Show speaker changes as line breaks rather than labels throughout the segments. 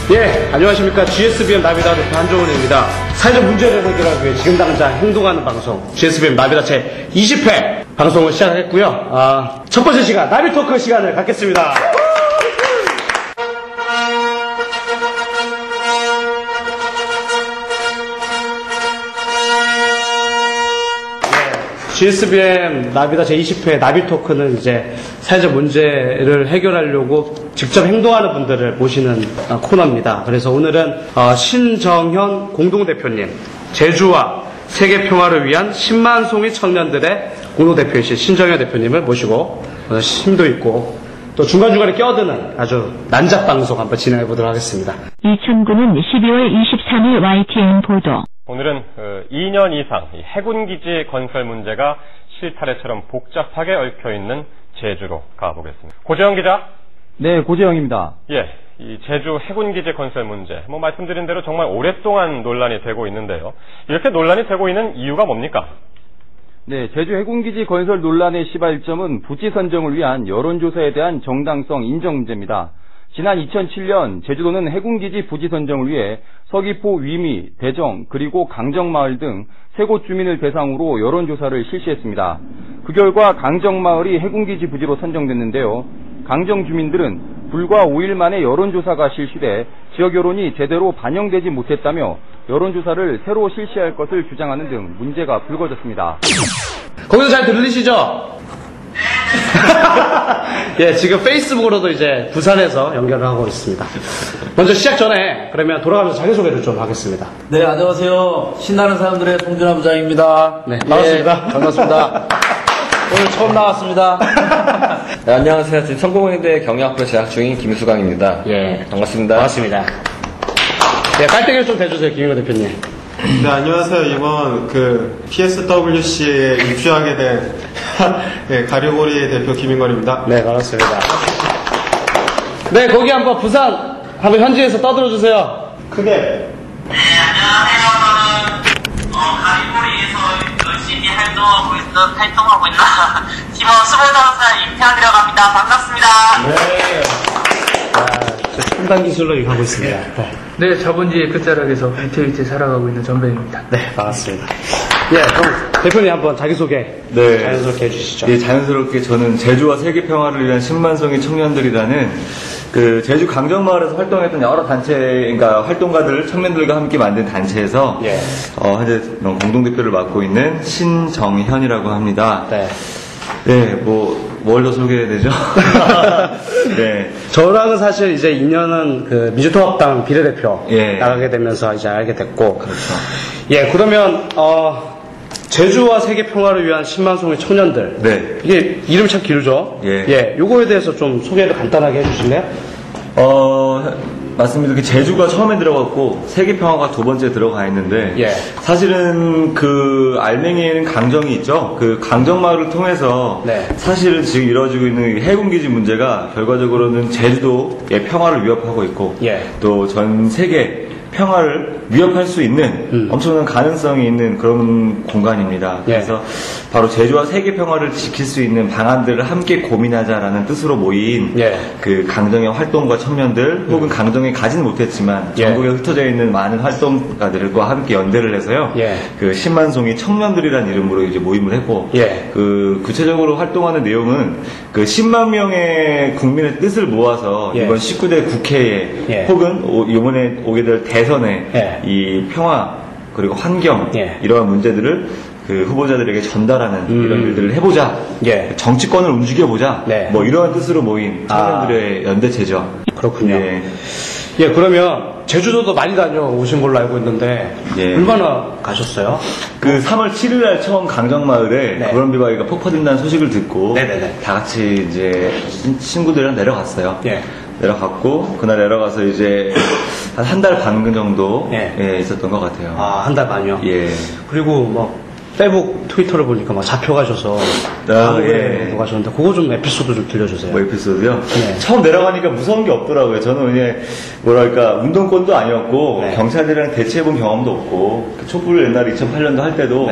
예, 안녕하십니까. GSBM 나비다 대표 한종훈입니다. 사회적 문제를 해결하기 위해 지금 당장 행동하는 방송 GSBM 나비다 제 20회 방송을 시작했고요. 첫 번째 시간 나비 토크 시간을 갖겠습니다. GSBM 나비다 제20회 나비 토크는 이제 사회적 문제를 해결하려고 직접 행동하는 분들을 모시는 코너입니다. 그래서 오늘은 신정현 공동대표님, 제주와 세계 평화를 위한 10만 송이 청년들의 공동대표이신 신정현 대표님을 모시고 심도 있고 또 중간중간에 껴드는 아주 난잡 방송 한번 진행해 보도록 하겠습니다.
2009년 12월 23일 YTN 보도.
오늘은 2년 이상 해군기지 건설 문제가 실타래처럼 복잡하게 얽혀있는 제주로 가보겠습니다. 고재영 기자.
네, 고재영입니다.
예, 이 제주 해군기지 건설 문제, 말씀드린 대로 정말 오랫동안 논란이 되고 있는데요. 이렇게 논란이 되고 있는 이유가 뭡니까?
네, 제주 해군기지 건설 논란의 시발점은 부지 선정을 위한 여론조사에 대한 정당성 인정 문제입니다. 지난 2007년 제주도는 해군기지 부지 선정을 위해 서귀포, 위미, 대정, 그리고 강정마을 등 세 곳 주민을 대상으로 여론조사를 실시했습니다. 그 결과 강정마을이 해군기지 부지로 선정됐는데요. 강정 주민들은 불과 5일 만에 여론조사가 실시돼 지역 여론이 제대로 반영되지 못했다며 여론조사를 새로 실시할 것을 주장하는 등 문제가 불거졌습니다.
거기서 잘 들리시죠? 예, 지금 페이스북으로도 이제 부산에서 연결을 하고 있습니다. 먼저 시작 전에 그러면 돌아가면서 자기소개를 좀 하겠습니다.
네, 안녕하세요. 신나는 사람들의 송준하 부장입니다.
네, 반갑습니다.
예, 반갑습니다. 오늘 처음 나왔습니다.
네, 안녕하세요. 지금 성공회대 경영학부에 재학 중인 김수강입니다.
예,
반갑습니다.
반갑습니다. 네, 깔때기를 좀 대주세요, 김인호 대표님.
네, 안녕하세요. 이번 PSWC에 입주하게 된 네, 가리고리 대표 김인걸입니다.
네, 반갑습니다. 네, 거기 한번 부산 한번 현지에서 떠들어주세요.
크게.
네, 안녕하세요. 저는 가리고리에서 열심히 활동하고 있는 팀원 25살 임태환이라고 합니다. 반갑습니다.
네. 첨단 기술로 일하고 있습니다.
네, 자본주의 끝자락에서 위태위태 살아가고 있는 전배입니다.
네, 반갑습니다. 예, 그럼 대표님 한번 자기소개 자연스럽게 해주시죠.
예, 자연스럽게 저는 제주와 세계 평화를 위한 10만 송이 청년들이라는 제주 강정마을에서 활동했던 여러 단체, 그러니까 활동가들, 청년들과 함께 만든 단체에서 현재 공동대표를 맡고 있는 신정현이라고 합니다.
네.
네, 뭘 더 소개해야 되죠? 네.
저랑은 사실 이제 2년은 민주통합당 비례대표 나가게 되면서 이제 알게 됐고.
그렇죠.
예, 그러면, 제주와 세계 평화를 위한 10만 송이 청년들.
네.
이게 이름이 참 길죠? 예, 요거에 대해서 좀 소개를 간단하게 해주실래요?
맞습니다. 제주가 처음에 들어갔고 세계 평화가 두 번째 들어가 있는데 사실은 알맹이에는 강정이 있죠. 강정마을을 통해서 사실은 지금 이루어지고 있는 해군기지 문제가 결과적으로는 제주도의 평화를 위협하고 있고 또 전 세계 평화를 위협할 수 있는 엄청난 가능성이 있는 그런 공간입니다. 그래서 바로 제주와 세계 평화를 지킬 수 있는 방안들을 함께 고민하자라는 뜻으로 모인 강정의 활동가 청년들 혹은 강정에 가진 못했지만 전국에 흩어져 있는 많은 활동가들과 함께 연대를 해서요. 10만 송이 청년들이라는 이름으로 이제 모임을 했고 구체적으로 활동하는 내용은 10만 명의 국민의 뜻을 모아서 이번 19대 국회에 혹은 이번에 오게 될 대선에 이 평화 그리고 환경 이러한 문제들을 후보자들에게 전달하는 이런 일들을 해보자. 정치권을 움직여보자. 이러한 뜻으로 모인 청년들의 연대체죠.
그렇군요. 예, 그러면 제주도도 많이 다녀오신 걸로 알고 있는데 얼마나 가셨어요?
3월 7일 날 처음 강정마을에 구름비바위가 폭파된다는 소식을 듣고 다 같이 이제 친구들이랑 내려갔어요. 내려갔고 그날 내려가서 이제 한 달 반 정도 있었던 것 같아요.
한 달 반이요? 예. 그리고 페북, 트위터를 보니까 잡혀가셔서 가셨는데 그거 좀 에피소드 좀 들려주세요.
에피소드요? 처음 내려가니까 무서운 게 없더라고요. 저는 그냥 운동권도 아니었고 경찰들이랑 대치해본 경험도 없고 촛불 옛날에 2008년도 할 때도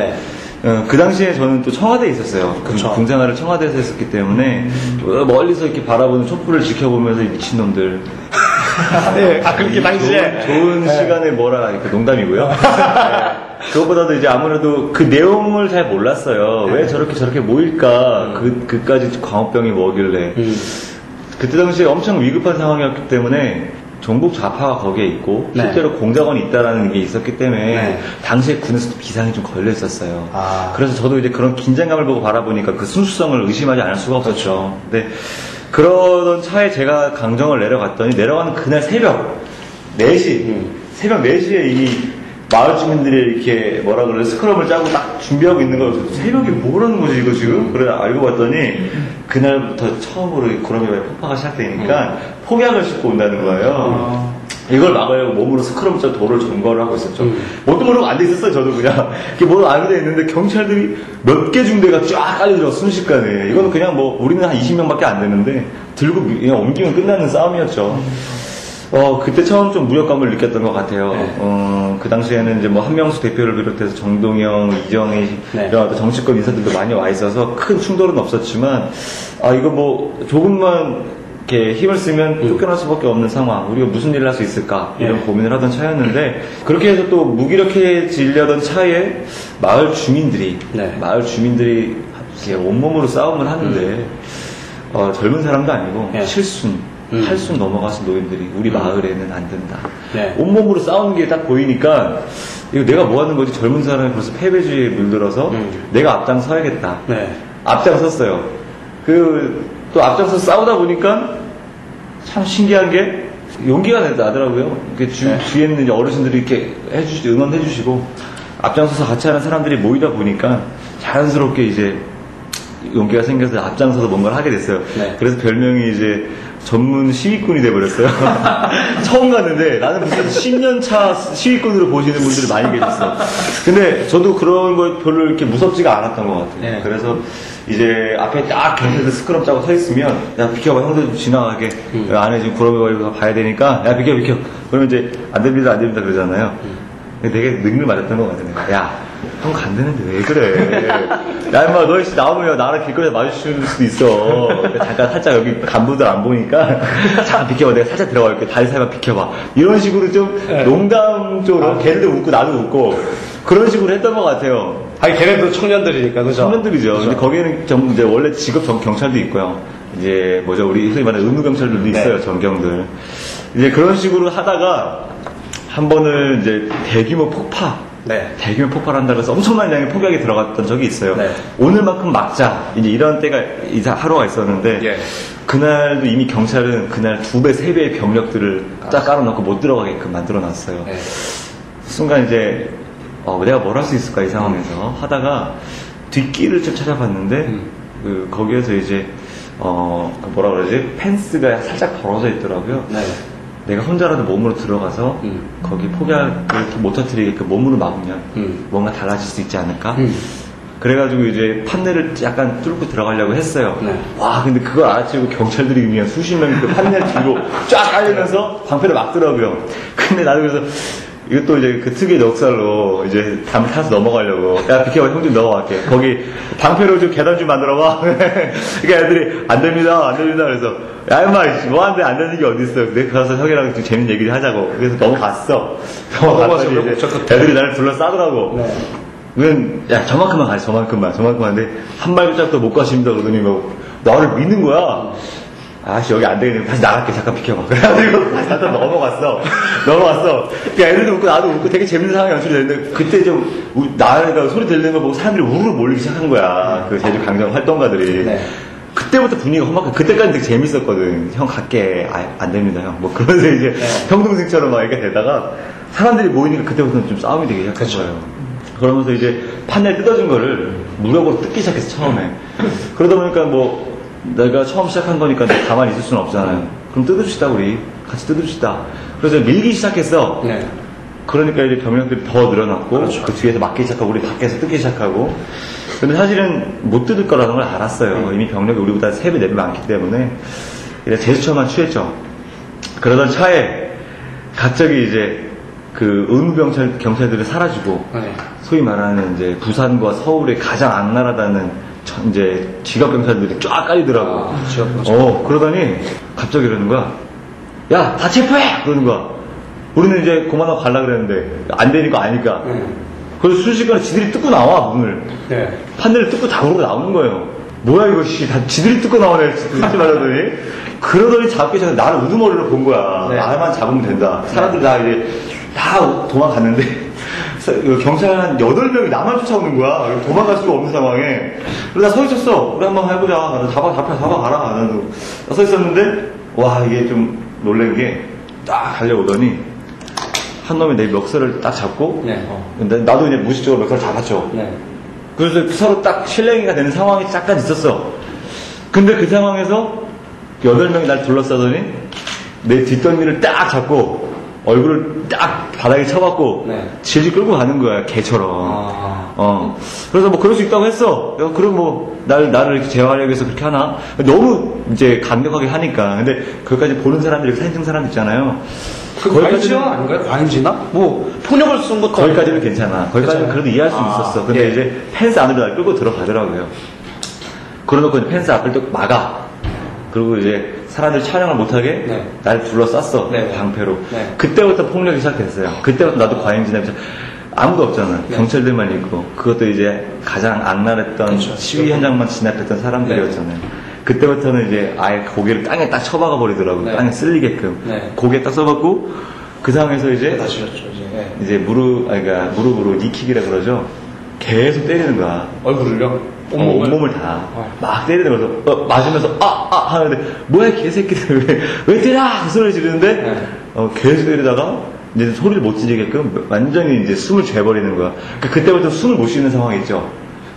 그 당시에 저는 또 청와대에 있었어요. 군생활을 청와대에서 했었기 때문에 멀리서 이렇게 바라보는 촛불을 지켜보면서 이 미친놈들
네, 그렇게 당시에.
좋은 시간에 뭐라, 이렇게 농담이고요. 네. 그것보다도 이제 아무래도 그 내용을 잘 몰랐어요. 왜 저렇게 모일까? 그까지 광우병이 뭐길래. 그때 당시에 엄청 위급한 상황이었기 때문에 종북 좌파가 거기에 있고 실제로 공작원이 있다라는 게 있었기 때문에 당시에 군에서도 비상이 좀 걸려 있었어요. 그래서 저도 이제 그런 긴장감을 보고 바라보니까 그 순수성을 의심하지 않을 수가 없었죠. 근데 그러던 차에 제가 강정을 내려갔더니 내려가는 그날 새벽 4시 새벽 4시에 이미 마을 주민들이 이렇게 뭐라 그래 스크럼을 짜고 딱 준비하고 있는 거 새벽에 뭐라는 거지 이거 지금? 그래 알고 봤더니 그날부터 처음으로 고라미바위 폭파가 시작되니까 폭약을 싣고 온다는 거예요. 이걸 막으려고 몸으로 스크럼 짜 도로를 점거를 하고 있었죠. 뭣도 모르고 앉아 있었어요. 저도 그냥 이게 뭐 앉아 있는데 경찰들이 몇 개 중대가 쫙 깔려들어 순식간에. 이거는 그냥 뭐 우리는 한 20명밖에 안 되는데 들고 그냥 옮기면 끝나는 싸움이었죠. 그때 처음 좀 무력감을 느꼈던 것 같아요. 그 당시에는 이제 뭐 한명수 대표를 비롯해서 정동영, 이정희 이런 어떤 정치권 인사들도 많이 와 있어서 큰 충돌은 없었지만, 이거 뭐 조금만 이렇게 힘을 쓰면 쫓겨날 수밖에 없는 상황, 우리가 무슨 일을 할 수 있을까 이런 고민을 하던 차였는데, 그렇게 해서 또 무기력해지려던 차에 마을 주민들이 이렇게 온몸으로 싸움을 하는데, 젊은 사람도 아니고 칠순 8순 넘어가신 노인들이 우리 마을에는 안 된다. 온몸으로 싸우는 게 딱 보이니까 이거 내가 뭐 하는 거지? 젊은 사람이 벌써 패배주의에 물들어서 내가 앞장서야겠다. 앞장섰어요. 또 앞장서 싸우다 보니까 참 신기한 게 용기가 나더라고요. 뒤에는 이제 어르신들이 이렇게 응원해주시고 앞장서서 같이 하는 사람들이 모이다 보니까 자연스럽게 이제 용기가 생겨서 앞장서서 뭔가를 하게 됐어요. 그래서 별명이 이제 전문 시위꾼이 돼버렸어요. 처음 갔는데 나는 무슨 10년차 시위꾼으로 보시는 분들이 많이 계셨어. 근데 저도 그런 거 별로 이렇게 무섭지가 않았던 것 같아요. 그래서 이제 앞에 딱 경찰들 스크럼 짜고 서 있으면 야 비켜봐 형들 좀 지나가게 안에 지금 구렁이가 봐야 되니까 야 비켜 그러면 이제 안 됩니다 그러잖아요. 되게 능글 맞았던 것 같아요. 야 형 간다는데 왜 그래? 야 임마 너 나오면 나랑 길거리에 마주칠 수도 있어. 잠깐 살짝 여기 간부들 안 보니까 잠깐 비켜봐. 내가 살짝 들어가 볼게. 다리 사이만 비켜봐. 이런 식으로 좀 농담적으로 걔네들 웃고 나도 웃고 그런 식으로 했던 것 같아요.
걔네도 청년들이니까 그죠?
청년들이죠. 근데 거기에는 이제 원래 직업 경찰도 있고요. 이제 우리 소위 말하는 의무 경찰들도 있어요. 전경들. 이제 그런 식으로 하다가 한 번은 이제 대규모 폭발을 한다고 해서 엄청난 양의 폭약이 들어갔던 적이 있어요. 오늘만큼 막자. 이제 이런 때가 하루가 있었는데, 그날도 이미 경찰은 그날 2배, 3배의 병력들을 딱 깔아놓고 못 들어가게끔 만들어 놨어요. 순간 이제, 내가 뭘 할 수 있을까, 이 상황에서. 하다가 뒷길을 좀 찾아봤는데, 거기에서 이제, 펜스가 살짝 벌어져 있더라고요. 내가 혼자라도 몸으로 들어가서 거기 폭약을 못 터뜨리게끔 몸으로 막으면 뭔가 달라질 수 있지 않을까? 그래가지고 이제 판넬을 약간 뚫고 들어가려고 했어요. 와 근데 그걸 알아채고 경찰들이 그냥 수십 명이 그 판넬 들고 쫙 깔리면서 방패를 막더라고요. 근데 나도 그래서 이것도 이제 그 특유의 넉살로 이제 담배 타서 넘어가려고 야 비켜봐 형 좀 넘어갈게 거기 방패로 좀 계단 좀 만들어봐. 그러니까 애들이 안 됩니다 그래서 야 임마 뭐하는데 안 되는 게 어딨어. 내가 가서 형이랑 좀 재밌는 얘기를 하자고. 그래서 넘어갔더니 이제 애들이 나를 둘러싸더라고. 야 저만큼만 가지 저만큼만 하는데 한 발짝도 못 가십니다 그러더니 뭐 나를 믿는 거야. 아씨 여기 안 되겠네 다시 나갈게 잠깐 비켜봐. 그래가지고 다시 넘어갔어. 그 애들도 웃고 나도 웃고 되게 재밌는 상황이 연출이 됐는데 그때 좀 나가 소리 들리는 거 보고 사람들이 우르르 몰리기 시작한 거야. 그 제주 강정 활동가들이. 그때부터 분위기가 험악해. 그때까지 되게 재밌었거든. 형 갈게. 안 됩니다 형. 뭐 그러면서 이제 형 동생처럼 막 이렇게 되다가 사람들이 모이니까 그때부터는 좀 싸움이 되기 시작한 거예요. 그러면서 이제 판넬 뜯어준 거를 무력으로 뜯기 시작했어 처음에. 그러다 보니까 뭐 내가 처음 시작한 거니까 가만히 있을 수는 없잖아요. 그럼 뜯읍시다 우리 같이 뜯읍시다. 그래서 밀기 시작했어. 그러니까 이제 병력들이 더 늘어났고 그 뒤에서 막기 시작하고 우리 밖에서 뜯기 시작하고. 근데 사실은 못 뜯을 거라는 걸 알았어요. 이미 병력이 우리보다 3배, 4배 많기 때문에 이제 제스처만 취했죠. 그러던 차에 갑자기 이제 그 의무경찰들이 사라지고 소위 말하는 이제 부산과 서울의 가장 악랄하다는 이제 직업경찰들이 쫙 깔리더라고. 그러더니 갑자기 이러는 거야. 야, 다 체포해! 그러는 거야. 우리는 이제 그만하고 가려고 그랬는데, 안 되니까 아니까. 그래서 순식간에 지들이 뜯고 나와, 문을. 판넬을 뜯고 다 그러고 나오는 거예요. 뭐야, 이거, 다 지들이 뜯고 나오네, 뜯지 말라더니. 그러더니 잡기 전에 나를 우두머리로 본 거야. 나만 잡으면 된다. 사람들 다 이제, 다 도망갔는데, 경찰 한 8명이 나만 쫓아오는 거야. 도망갈 수가 없는 상황에. 그래서 나 서 있었어. 우리 한번 해보자. 잡아가라. 나도. 서 있었는데, 와, 이게 좀 놀란 게, 딱 달려오더니, 한 놈이 내 멱살을 딱 잡고, 근데 나도 이제 무의식적으로 멱살을 잡았죠. 그래서 서로 딱 실랭이가 되는 상황이 잠깐 있었어. 근데 그 상황에서 8명이 날 둘러싸더니 내 뒷덜미를 딱 잡고 얼굴을 딱 바닥에 쳐박고 질질 끌고 가는 거야, 개처럼. 그래서 뭐 그럴 수 있다고 했어. 그럼 뭐 나를 이렇게 제어하려고 해서 그렇게 하나? 너무 이제 강력하게 하니까. 근데 그것까지 보는 사람들이 사진 찍는 사람 있잖아요.
과잉지어 아닌가요? 과잉지나? 뭐 폭력을 쓴 것도
거기까지는 괜찮아. 거기까지는 그래도 이해할 수 있었어. 근데 이제 펜스 안으로 날 끌고 들어가더라고요. 그러놓고 이제 펜스 앞을 또 막아. 그리고 이제 사람들 촬영을 못하게 날 둘러쌌어. 방패로. 그때부터 폭력이 시작됐어요. 그때부터 나도 과잉지나 아무도 없잖아. 경찰들만 있고. 그것도 이제 가장 악랄했던 시위 현장만 진압했던 사람들이었잖아요. 그때부터는 이제 아예 고개를 땅에 딱 쳐박아 버리더라고요. 땅에 쓸리게끔. 고개 딱 써박고, 그 상황에서 이제, 이제 무릎으로 니킥이라 그러죠. 계속 때리는 거야.
얼굴을요?
온몸을 다. 막 때리는 거죠. 맞으면서, 하는데, 뭐야, 개새끼들. 왜 때려! 그 소리를 지르는데, 계속 때리다가, 이제 소리를 못 지르게끔 완전히 이제 숨을 죄버리는 거야. 그때부터 숨을 못 쉬는 상황이 있죠.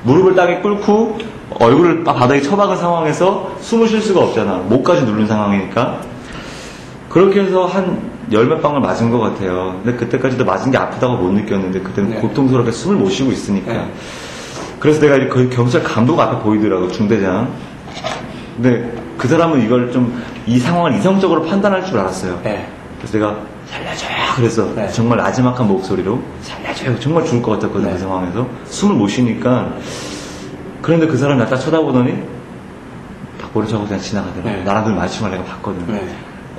무릎을 땅에 꿇고 얼굴을 바닥에 쳐박은 상황에서 숨을 쉴 수가 없잖아. 목까지 누른 상황이니까. 그렇게 해서 한 10몇 방을 맞은 것 같아요. 근데 그때까지도 맞은 게 아프다고 못 느꼈는데 그때는 고통스럽게 숨을 못 쉬고 있으니까. 그래서 내가 이제 거기 경찰 감독 앞에 보이더라고, 중대장. 근데 그 사람은 이걸 좀 이 상황을 이성적으로 판단할 줄 알았어요. 그래서 내가 살려줘요. 그래서 정말 나지막한 목소리로 살려줘요. 정말 죽을 것 같았거든, 그 상황에서. 숨을 못 쉬니까. 그런데 그 사람이 나 딱 쳐다보더니 딱 머리 잡고 그냥 지나가더라고. 나랑 늘 마주침을 내가 봤거든.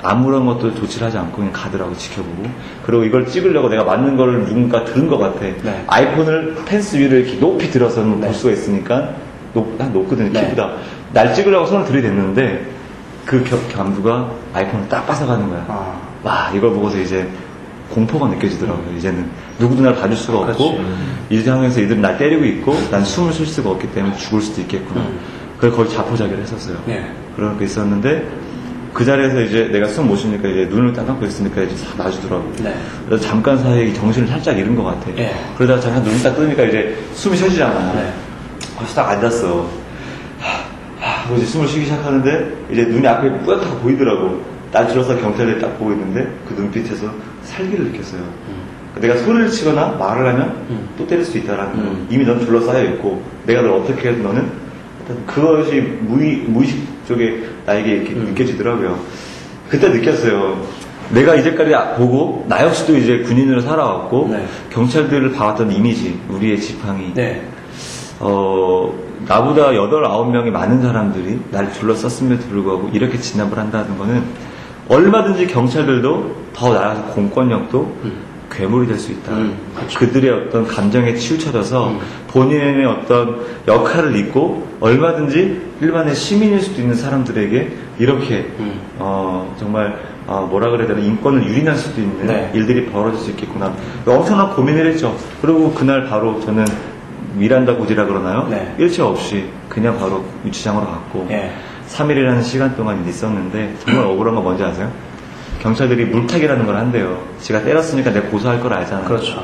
아무런 것도 조치를 하지 않고 그냥 가더라고, 지켜보고. 그리고 이걸 찍으려고 내가 맞는 걸 누군가 들은 것 같아. 아이폰을 펜스 위를 이렇게 높이 들어서는 볼 수가 있으니까 높거든, 키보다. 날 찍으려고 손을 들이댔는데 그 감두가 아이폰을 딱 뺏어가는 거야. 와, 이걸 보고서 이제 공포가 느껴지더라고요. 이제는 누구도 날 봐줄 수가 없고 이 상황에서 이들은 날 때리고 있고 난 숨을 쉴 수가 없기 때문에 죽을 수도 있겠구나. 그래서 거의 자포자기를 했었어요. 그렇게 있었는데 그 자리에서 이제 내가 숨 못 쉬니까 이제 눈을 딱 감고 있으니까 이제 싹 놔주더라고. 그래서 잠깐 사이에 정신을 살짝 잃은 것 같아. 그러다가 잠깐 눈을 딱 뜨니까 이제 숨이 쉬어지잖아. 그래서 딱 앉았어. 하고 이제 숨을 쉬기 시작하는데 이제 눈이 앞에 뿌옇게 보이더라고. 날 들어서 경찰들이 딱 보고 있는데 그 눈빛에서 살기를 느꼈어요. 내가 소리를 치거나 말을 하면 또 때릴 수 있다라는 거. 이미 넌 둘러싸여 있고 내가 널 어떻게 해도 너는 그것이 무의식 쪽에 나에게 이렇게 느껴지더라고요. 그때 느꼈어요. 내가 이제까지 보고 나 역시도 이제 군인으로 살아왔고 경찰들을 봐왔던 이미지, 우리의 지팡이. 나보다 8, 9명이 많은 사람들이 날 둘러쌌음에도 불구하고 이렇게 진압을 한다는 거는 얼마든지 경찰들도 더 나아가서 공권력도 괴물이 될 수 있다. 그들의 어떤 감정에 치우쳐져서 본인의 어떤 역할을 잊고 얼마든지 일반의 시민일 수도 있는 사람들에게 이렇게 정말 뭐라 그래야 되나 인권을 유린할 수도 있는 일들이 벌어질 수 있겠구나. 엄청난 고민을 했죠. 그리고 그날 바로 저는 미란다 고지라 그러나요? 일체 없이 그냥 바로 유치장으로 갔고 3일이라는 시간 동안 있었는데 정말 억울한 거 뭔지 아세요? 경찰들이 물타기라는 걸 한대요. 지가 때렸으니까 내가 고소할 걸 알잖아요.
그렇죠.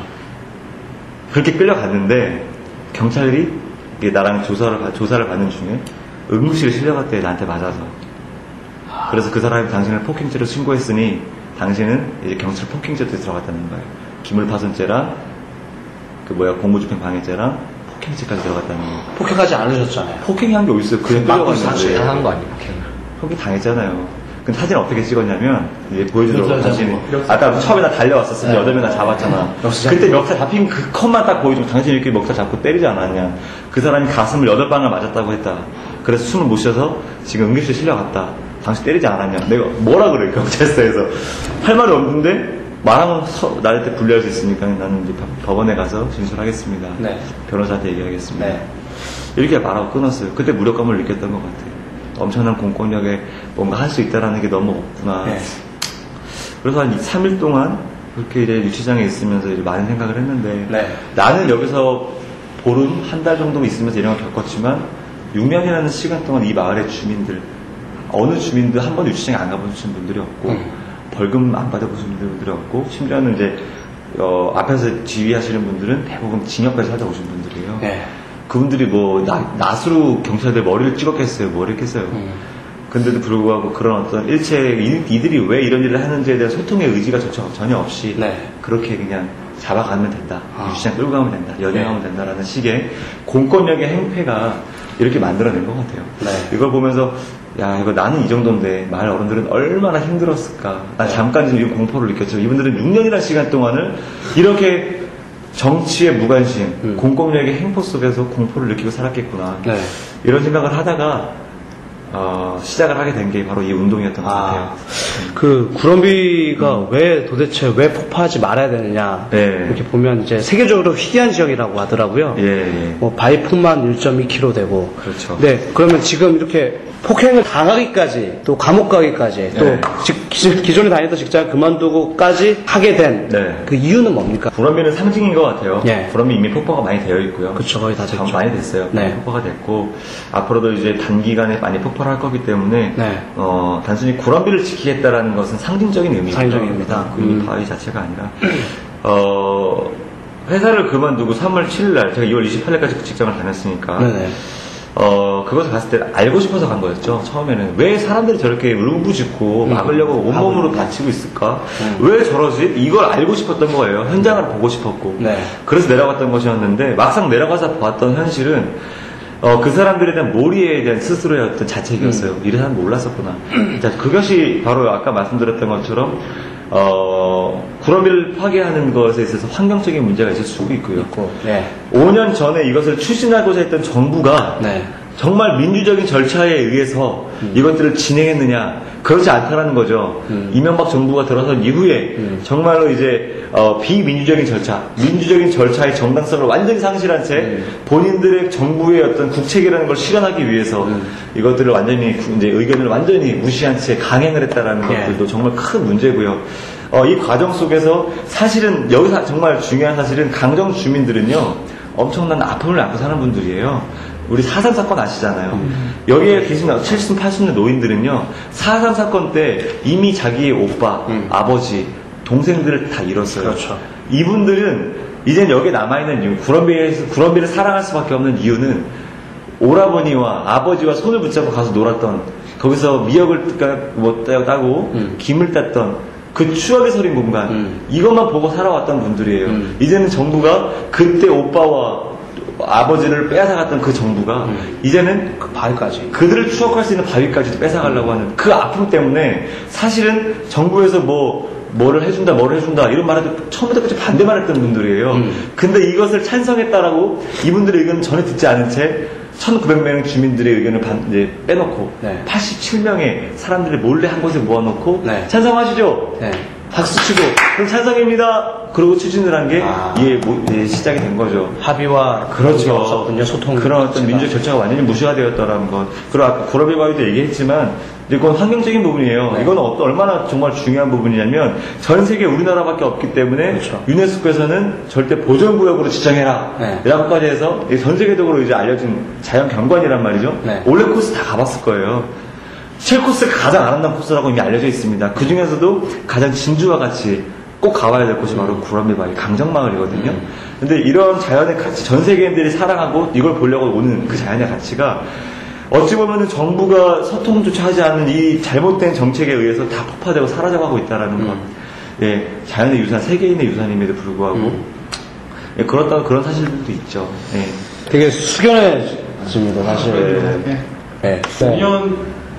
그렇게 끌려갔는데 경찰들이 나랑 조사를 받는 중에 응급실에 실려갔대, 나한테 맞아서. 그래서 그 사람이 당신을 폭행죄로 신고했으니 당신은 이제 경찰 폭행죄도 들어갔다는 거예요. 기물파손죄랑 공무집행 방해죄랑 폭행죄까지 들어갔다는 거예요.
폭행하지 않으셨잖아요.
폭행한 게 어딨어요? 그냥 끌려갔는데.
당한 거 아니에요,
폭행 당했잖아요. 근데 사진 어떻게 찍었냐면 이제 보여주더라고. 당신이 아까 처음에 나 달려왔었으면 8명 다 잡았잖아. 그때 멱살 잡힌 그 컷만 딱 보여주고 당신이 이렇게 멱살 잡고 때리지 않았냐. 그 사람이 가슴을 8방을 맞았다고 했다. 그래서 숨을 못 쉬어서 지금 응급실에 실려갔다. 당신 때리지 않았냐? 내가 뭐라 그래, 경찰서에서. 할 말이 없는데, 말하면 나한테 불리할 수 있으니까 나는 이제 법원에 가서 진술하겠습니다.
네.
변호사한테 얘기하겠습니다.
네.
이렇게 말하고 끊었어요. 그때 무력감을 느꼈던 것 같아요. 엄청난 공권력에 뭔가 할 수 있다라는 게 너무 없구나.
네.
그래서 한 3일 동안 그렇게 이제 유치장에 있으면서 이제 많은 생각을 했는데
네.
나는 여기서 보름, 한 달 정도 있으면서 이런 걸 겪었지만 6년이라는 시간 동안 이 마을의 주민들, 어느 주민도 한 번 유치장에 안 가보신 분들이 없고 벌금 안 받아보신 분들이 없고 심지어는 이제 앞에서 지휘하시는 분들은 대부분 징역까지 살다 오신 분들이에요.
네.
그분들이 뭐 낫으로 경찰들 머리를 찍었겠어요, 뭘 했겠어요. 근데도 불구하고 그런 어떤 이들이 왜 이런 일을 하는지에 대한 소통의 의지가 전혀 없이
네.
그렇게 그냥 잡아가면 된다, 유치장 끌고 가면 된다, 연행하면 된다라는 식의 공권력의 행패가 이렇게 만들어낸 것 같아요.
네.
이걸 보면서 야, 이거 나는 이 정도인데 마을 어른들은 얼마나 힘들었을까. 난 잠깐 좀 공포를 느꼈죠. 이분들은 6년이라는 시간 동안을 이렇게 정치의 무관심, 공권력의 행포 속에서 공포를 느끼고 살았겠구나.
네.
이런 생각을 하다가 시작을 하게 된 게 바로 이 운동이었던 것 같아요.
그 구럼비가 왜 도대체 왜 폭파하지 말아야 되느냐
네.
이렇게 보면 이제 세계적으로 희귀한 지역이라고 하더라고요.
예.
뭐 바위폭만 1.2km 되고.
그렇죠.
네, 그러면 지금 이렇게 폭행을 당하기까지 또 감옥 가기까지 또
네.
기존에 다니던 직장을 그만두고까지 하게 된 그
네.
이유는 뭡니까?
구럼비는 상징인 것 같아요.
예.
구럼비 이미 폭파가 많이 되어 있고요.
그쵸, 거의 다 됐죠.
많이 됐어요.
네.
폭파가 됐고 앞으로도 이제 단기간에 많이 폭발을 할 거기 때문에
네.
단순히 구럼비를 지키겠다라는 것은 상징적인 의미입니다.
상징적입니다.
그 바위 자체가 아니라 회사를 그만두고 3월 7일 날 제가 2월 28일까지 그 직장을 다녔으니까
네네.
그것을 봤을 때 알고 싶어서 간 거였죠. 처음에는 왜 사람들이 저렇게 울부짖고 막으려고 온몸으로 다치고 있을까? 왜 저러지? 이걸 알고 싶었던 거예요. 현장을 보고 싶었고.
네.
그래서 내려갔던 것이었는데 막상 내려가서 봤던 현실은 그 사람들에 대한 몰이에 대한 스스로의 어떤 자책이었어요. 이런 사람 몰랐었구나. 자, 그것이 바로 아까 말씀드렸던 것처럼 구럼비를 파괴하는 것에 있어서 환경적인 문제가 있을 수도 있고요.
네.
5년 전에 이것을 추진하고자 했던 정부가
네.
정말 민주적인 절차에 의해서 이것들을 진행했느냐? 그렇지 않다라는 거죠. 이명박 정부가 들어선 이후에 정말로 이제 비민주적인 절차, 민주적인 절차의 정당성을 완전히 상실한 채 본인들의 정부의 어떤 국책이라는 걸 실현하기 위해서 이것들을 완전히 이제 의견을 완전히 무시한 채 강행을 했다라는 것들도 정말 큰 문제고요. 이 과정 속에서 사실은 여기서 정말 중요한 사실은 강정 주민들은요 엄청난 아픔을 안고 사는 분들이에요. 우리 4.3 사건 아시잖아요. 여기에 계신 70, 80년 노인들은요 4.3 사건 때 이미 자기의 오빠, 아버지, 동생들을 다 잃었어요.
그렇죠.
이분들은 이젠 여기에 남아있는 이유, 구럼비를 사랑할 수밖에 없는 이유는 오라버니와 아버지와 손을 붙잡고 가서 놀았던, 거기서 미역을 따고 김을 땄던 그 추억의 서린 공간, 이것만 보고 살아왔던 분들이에요. 이제는 정부가 그때 오빠와 아버지를 빼앗아갔던 그 정부가 이제는
그 바위까지
그들을 추억할 수 있는 바위까지도 뺏어가려고 하는 그 아픔 때문에 사실은 정부에서 뭐를 해준다 이런 말에도 처음부터 끝까지 반대만 했던 분들이에요. 근데 이것을 찬성했다라고 이분들의 의견은 전혀 듣지 않은 채 1900명 주민들의 의견을 이제 빼놓고 87명의 사람들을 몰래 한 곳에 모아놓고 찬성하시죠? 박수치고 그럼 찬성입니다. 그러고 추진을 한 게 이게 시작이 된 거죠.
합의와
그렇죠.
없었군요. 소통
그런 어떤 민주적 절차가 완전히 무시가 되었다라는 것. 그리고 아까 구럼비 바위도 얘기했지만 이건 환경적인 부분이에요. 이건 얼마나 정말 중요한 부분이냐면 전 세계 우리나라밖에 없기 때문에 유네스코에서는 절대 보전구역으로 지정해라 라고까지 해서 전 세계적으로 이제 알려진 자연 경관이란 말이죠. 올레코스 다 가봤을 거예요. 7코스가 가장 아름다운 코스라고 이미 알려져 있습니다. 그 중에서도 가장 진주와 같이 꼭 가봐야 될 곳이 바로 구럼비 바위 강정마을이거든요. 근데 이런 자연의 가치, 전 세계인들이 사랑하고 이걸 보려고 오는 그 자연의 가치가 어찌 보면은 정부가 소통조차 하지 않는 이 잘못된 정책에 의해서 다 폭파되고 사라져가고 있다라는 것. 예, 자연의 유산, 세계인의 유산임에도 불구하고 예, 그런 사실들도 있죠. 예.
되게 숙연해집니다, 사실.
네. 5년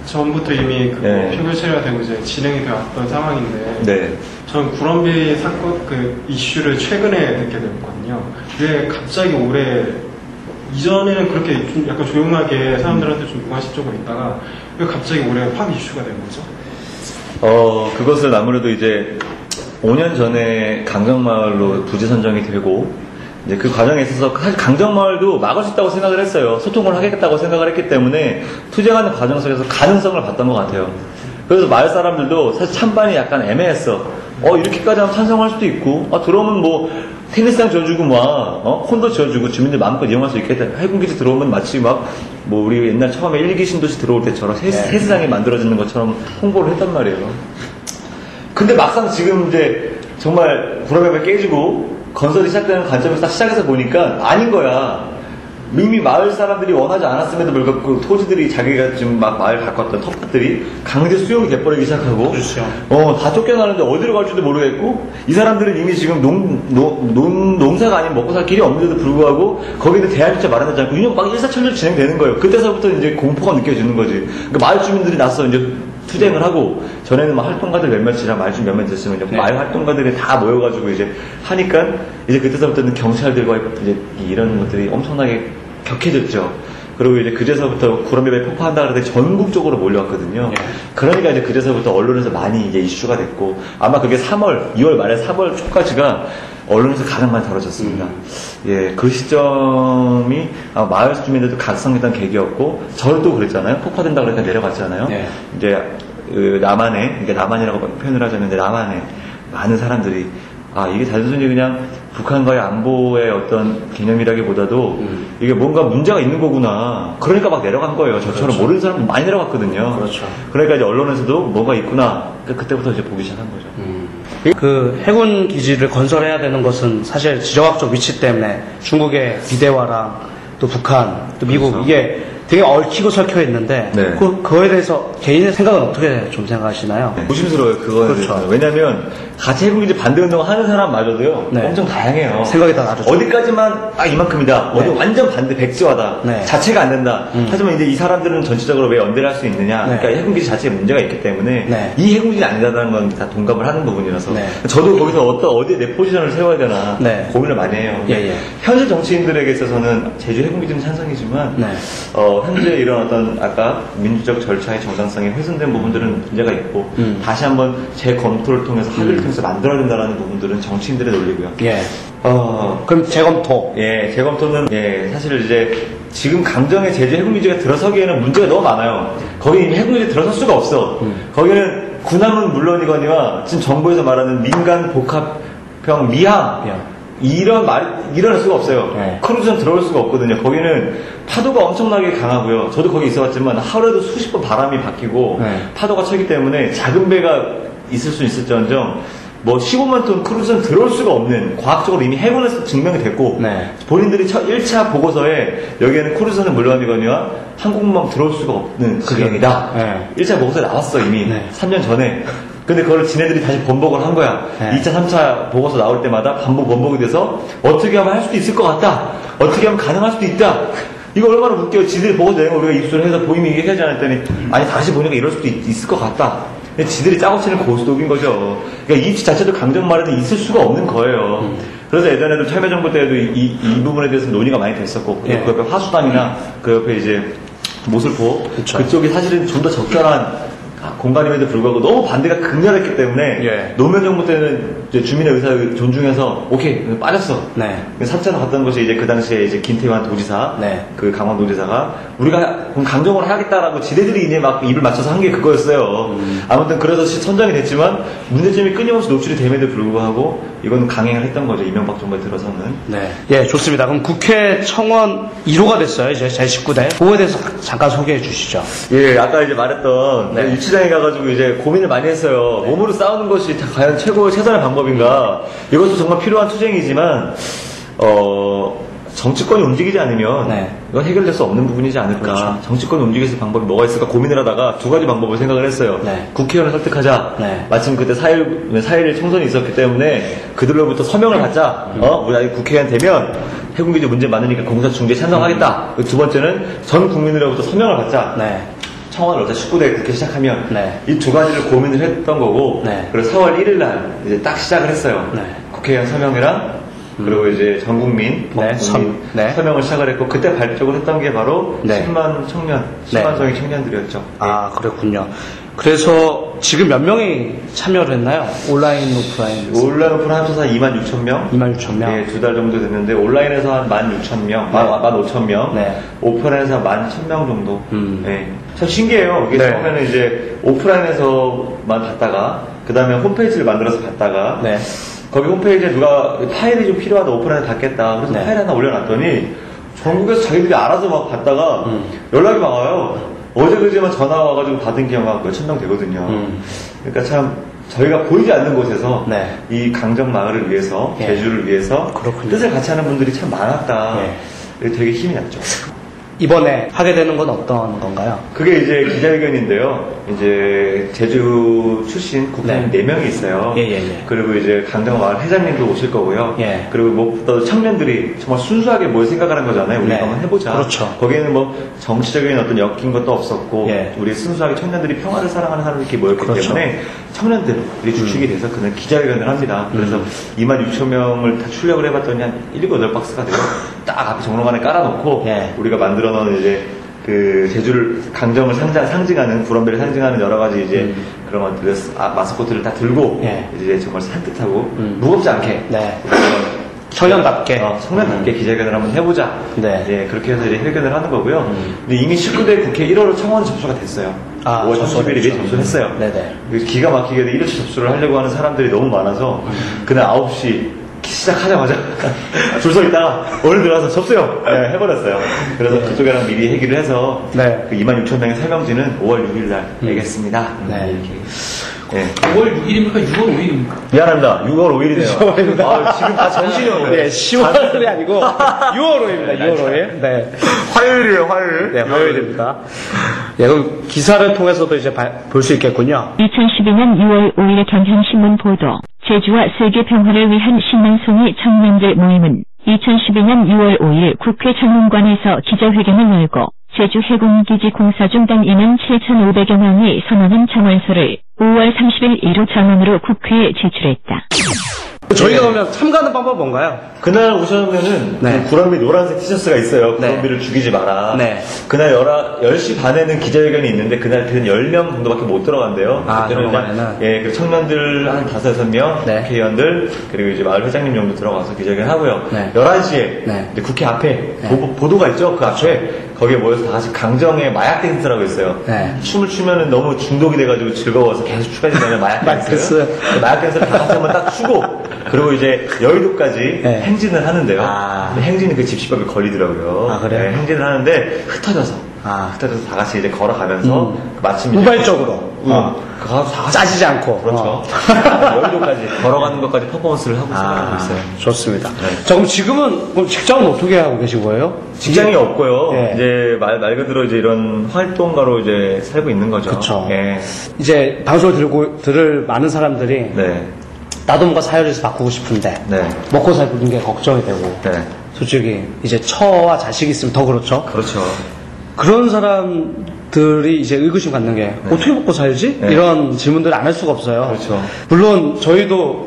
전부터 이미 표결 처리가 되고 이제 진행이 되었던 상황인데 저는 구럼비 사건 그 이슈를 최근에 듣게 되었거든요. 왜 갑자기 올해 이전에는 그렇게 좀 약간 조용하게 사람들한테 좀 무관심적으로 있다가 왜 갑자기 올해 확 이슈가 된 거죠?
그것은 아무래도 이제 5년 전에 강정마을로 부지 선정이 되고 이제 그 과정에 있어서 사실 강정마을도 막을 수 있다고 생각을 했어요. 소통을 하겠다고 생각을 했기 때문에 투쟁하는 과정 속에서 가능성을 봤던 것 같아요. 그래서 마을 사람들도 사실 찬반이 약간 애매했어. 이렇게까지 하면 찬성할 수도 있고, 들어오면 뭐 테니스장 지어주고 콘도 지어주고 주민들 마음껏 이용할 수 있겠다. 해군기지 들어오면 마치 우리 옛날 처음에 1기 신도시 들어올 때처럼 세수장이 만들어지는 것처럼 홍보를 했단 말이에요. 근데 막상 지금 이제 정말 구름에 깨지고 건설이 시작되는 관점에서 딱 시작해서 보니까 아닌 거야. 이미 마을 사람들이 원하지 않았음에도 불구하고 토지들이 자기가 지금 막 마을 가꿨던 텃밭들이 강제 수용이 돼버리기 시작하고
그렇죠.
다 쫓겨나는데 어디로 갈지도 모르겠고 이 사람들은 이미 지금 농사가 아닌 먹고 살 길이 없는데도 불구하고 거기는 대안조차 마련하지 않고 그냥 막 일사천리 진행되는 거예요. 그때서부터 이제 공포가 느껴지는 거지. 그러니까 마을 주민들이 나서 이제 투쟁을 하고 전에는 막 활동가들 몇몇이랑 마을 주민 몇몇 됐으면 이제 마을 활동가들이 다 모여가지고 이제 하니까 이제 그때서부터는 경찰들과 이제 이런 것들이 엄청나게 격해졌죠. 그리고 이제 그제서부터 구름비에 폭파한다 그러더니 전국적으로 몰려왔거든요. 그러니까 이제 그제서부터 언론에서 많이 이제 이슈가 됐고 아마 그게 2월 말에 3월 초까지가 언론에서 가장 많이 다뤄졌습니다. 그 시점이 마을 주민들도 각성했던 계기였고 저도 그랬잖아요. 폭파된다 그러니까 내려갔잖아요. 이제 남한에, 그러니까 남한이라고 표현을 하자면 남한에 많은 사람들이 이게 단순히 그냥 북한과의 안보의 어떤 개념이라기보다도 이게 뭔가 문제가 있는 거구나. 그러니까 막 내려간 거예요. 저처럼
그렇죠.
모르는 사람도 많이 내려갔거든요.
그렇죠.
그러니까 이제 언론에서도 뭐가 있구나. 그때부터 이제 보기 시작한 거죠.
그 해군 기지를 건설해야 되는 것은 사실 지정학적 위치 때문에 중국의 비대화랑 또 북한, 또 미국
그렇죠.
이게 되게 얽히고 설켜 있는데 그거에 대해서 개인의 생각은 어떻게 좀 생각하시나요?
조심스러워요. 그거에
그렇죠.
대해서. 왜냐하면 같이 해군기지 반대 운동을 하는 사람마저도요. 엄청 다양해요.
생각이 다 다르죠.
어디까지만 이만큼이다. 어디 완전 반대 백지화다. 자체가 안 된다. 하지만 이제 이 사람들은 전체적으로 왜 연대를 할 수 있느냐. 그러니까 해군기지 자체에 문제가 있기 때문에 이 해군기지는 아니다라는 건 다 동감을 하는 부분이라서 저도 거기서 어디에 내 포지션을 세워야 되나 고민을 많이 해요. 현실 정치인들에게 있어서는 제주 해군기지는 찬성이지만 현재 이런 어떤 아까 민주적 절차의 정당성이 훼손된 부분들은 문제가 있고 다시 한번 재검토를 통해서 합의를 통해서 만들어야 된다는 부분들은 정치인들의 논리고요.
그럼 재검토.
재검토는 사실 이제 지금 강정의 제주 해군기지가 들어서기에는 문제가 너무 많아요. 거기 이미 해군기지 들어설 수가 없어. 거기는 군함은 물론이거니와 지금 정부에서 말하는 민간 복합형 미항 이런 말이 일어날 수가 없어요. 크루즈는 들어올 수가 없거든요. 거기는 파도가 엄청나게 강하고요. 저도 거기 있어봤지만 하루에도 수십 번 바람이 바뀌고 파도가 차기 때문에 작은 배가 있을 수 있을지언정 15만 톤 크루즈는 들어올 수가 없는 과학적으로 이미 해군에서 증명이 됐고 본인들이 1차 보고서에 여기에는 크루즈는 물론이거니와 항공모함 들어올 수가 없는 지경이다. 1차 보고서에 나왔어 이미 3년 전에. 근데 그걸 지네들이 다시 번복을 한 거야. 2차, 3차 보고서 나올 때마다 번복이 돼서 어떻게 하면 할 수도 있을 것 같다. 어떻게 하면 가능할 수도 있다. 이거 얼마나 웃겨요. 지들이 보고서 내는 거 우리가 입수를 해서 보임이 얘기하지 않았더니 아니 다시 보니까 이럴 수도 있을 것 같다. 근데 지들이 짜고 치는 고스톱인 거죠. 그러니까 입시 자체도 강정마을에는 있을 수가 없는 거예요. 그래서 예전에도 참여정부 때에도 이 부분에 대해서 논의가 많이 됐었고 그 옆에 화수담이나 그 옆에 이제 모슬포 그쪽이 사실은 좀 더 적절한 공간임에도 불구하고 너무 반대가 극렬했기 때문에 노무현 정부 때는 이제 주민의 의사를 존중해서 오케이 빠졌어. 3차로 갔던 것이 이제 그 당시에 이제 김태환 도지사, 그 강원도지사가 우리가 강정을 하겠다라고 지네들이 이제 막 입을 맞춰서 한 게 그거였어요. 아무튼 그래서 선정이 됐지만 문제점이 끊임없이 노출이 됨에도 불구하고 이건 강행을 했던 거죠. 이명박 정부에 들어서는.
좋습니다. 그럼 국회 청원 1호가 됐어요. 이제 제19대. 그거에 대해서 잠깐 소개해 주시죠.
아까 이제 말했던 유치장에 가가지고 이제 고민을 많이 했어요. 몸으로 싸우는 것이 과연 최선의 방법인가. 이것도 정말 필요한 투쟁이지만 정치권이 움직이지 않으면 이건 해결될 수 없는 부분이지 않을까. 정치권이 움직일 수 있는 방법이 뭐가 있을까 고민을 하다가 두 가지 방법을 생각을 했어요. 국회의원을 설득하자. 마침 그때 4.1 총선이 있었기 때문에 그들로부터 서명을 받자. 우리 아직 국회의원 되면 해군기지 문제 많으니까 공사중재 찬성하겠다. 두 번째는 전 국민으로부터 서명을 받자. 청원을 어제 19대 그렇게 시작하면 이 두 가지를 고민을 했던 거고 그래서 4월 1일 날 이제 딱 시작을 했어요. 국회의원 서명회랑 그리고 이제 전국민 서명을 시작을 했고 그때 발족을 했던 게 바로 10만 청년, 10만 성의 청년들이었죠.
아, 그렇군요. 그래서 지금 몇 명이 참여를 했나요? 온라인, 오프라인?
온라인, 오프라인 합쳐서 26,000명?
26,000명?
네, 2달 정도 됐는데, 온라인에서 한 16,000명, 15,000명, 오프라인에서 한 11,000명 정도. 네. 참 신기해요. 이게 처음에는 이제 오프라인에서만 봤다가, 그 다음에 홈페이지를 만들어서 봤다가, 거기 홈페이지에 누가 파일이 좀 필요하다, 오프라인에 닫겠다. 그래서 파일 하나 올려놨더니, 전국에서 자기들이 알아서 막 봤다가, 연락이 막 와요. 어제 그제만 전화 와가지고 받은 게 막 몇천 명 되거든요. 그러니까 참 저희가 보이지 않는 곳에서 이 강정 마을을 위해서 제주를 위해서 뜻을 같이 하는 분들이 참 많았다. 되게 힘이 났죠.
이번에 하게 되는 건 어떤 건가요?
그게 이제 기자회견인데요. 이제 제주 출신 국회의원 4명이 있어요. 그리고 이제 강정마을 회장님도 오실 거고요. 그리고 무엇보다 청년들이 정말 순수하게 뭘 생각하는 거잖아요. 우리가 한번 해보자.
그렇죠.
거기에는 뭐 정치적인 어떤 엮인 것도 없었고 우리 순수하게 청년들이 평화를 사랑하는 사람들이 이렇게 모였기 때문에 청년들이 주축이 돼서 그는 기자회견을 합니다. 그래서 26,000명을 다 출력을 해봤더니 한 7, 8박스가 돼요. 딱 앞에 정론관에 깔아놓고 우리가 만들어 놓은 이제 그 제주를 강정을 상징하는 구럼비를 상징하는 여러 가지 이제 그런 마스코트를 다 들고 이제 정말 산뜻하고 무겁지 않게
청년답게
청년답게 기자회견을 한번 해보자. 그렇게 해서 이제 회견을 하는 거고요. 근데 이미 19대 국회 1월 청원 접수가 됐어요. 5월 30일에 접수를 했어요. 기가 막히게 1차 접수를 하려고 하는 사람들이 너무 많아서 그날 9시 시작하자마자 줄 서 있다가 오늘 들어가서 접수요! 해버렸어요. 그래서 그쪽이랑 미리 얘기를 해서 그 26,000명의 설명지는 5월 6일날 내겠습니다.
5월 6일입니까? 6월 5일입니까?
미안합니다. 6월 5일이네요. 지금 다 정신이 없네.
10월이 아니고 6월 5일입니다. 6월 5일.
화요일이에요, 화요일.
화요일입니다. 그럼 기사를 통해서도 이제 볼 수 있겠군요.
2012년 6월 5일 경향신문 보도. 제주와 세계 평화를 위한 10만 송이 청년들 모임은 2012년 6월 5일 국회 정문관에서 기자회견을 열고 제주 해군기지 공사 중 단 2만 7,500여 명이 선언한 청원서를 5월 30일 1호 전원으로 국회에 제출했다.
저희가 그러면 참가하는 방법은 뭔가요?
그날 오셨으면은 구럼비 노란색 티셔츠가 있어요. 구럼비를 죽이지 마라. 그날 10시 반에는 기자회견이 있는데 그날은 10명 정도밖에 못 들어간대요.
정문관에는?
그 청년들 한 5, 6명, 국회의원들, 그리고 이제 마을 회장님 정도 들어가서 기자회견 하고요. 11시에 국회 앞에 보도가 있죠. 그 앞에 거기에 모여서 다 같이 강정의 마약 댄스라고 있어요. 춤을 추면은 너무 중독이 돼가지고 즐거워서 계속 추가된다면 마약 댄스. 마약 댄스를 다 같이 한번 딱 추고 그리고 이제 여의도까지 행진을 하는데요. 행진이 그 집시법에 걸리더라고요. 행진을 하는데 흩어져서 다 같이 이제 걸어가면서 마침
우발적으로 짜지지 않고
그렇죠. 여의도까지 걸어가는 것까지 퍼포먼스를 하고 생각하고 있어요.
좋습니다. 자, 그럼 지금은 직장은 어떻게 하고 계신 거예요?
직장이 없고요. 이제 말 그대로 이제 이런 활동가로 이제 살고 있는 거죠.
그렇죠. 이제 방송을 들을 많은 사람들이 나도 뭔가 사회를 바꾸고 싶은데 먹고 살는 게 걱정이 되고 솔직히 이제 처와 자식이 있으면 더 그렇죠.
그렇죠.
그런 사람들이 이제 의구심 갖는 게 어떻게 먹고 살지? 이런 질문들을 안 할 수가 없어요.
그렇죠.
물론 저희도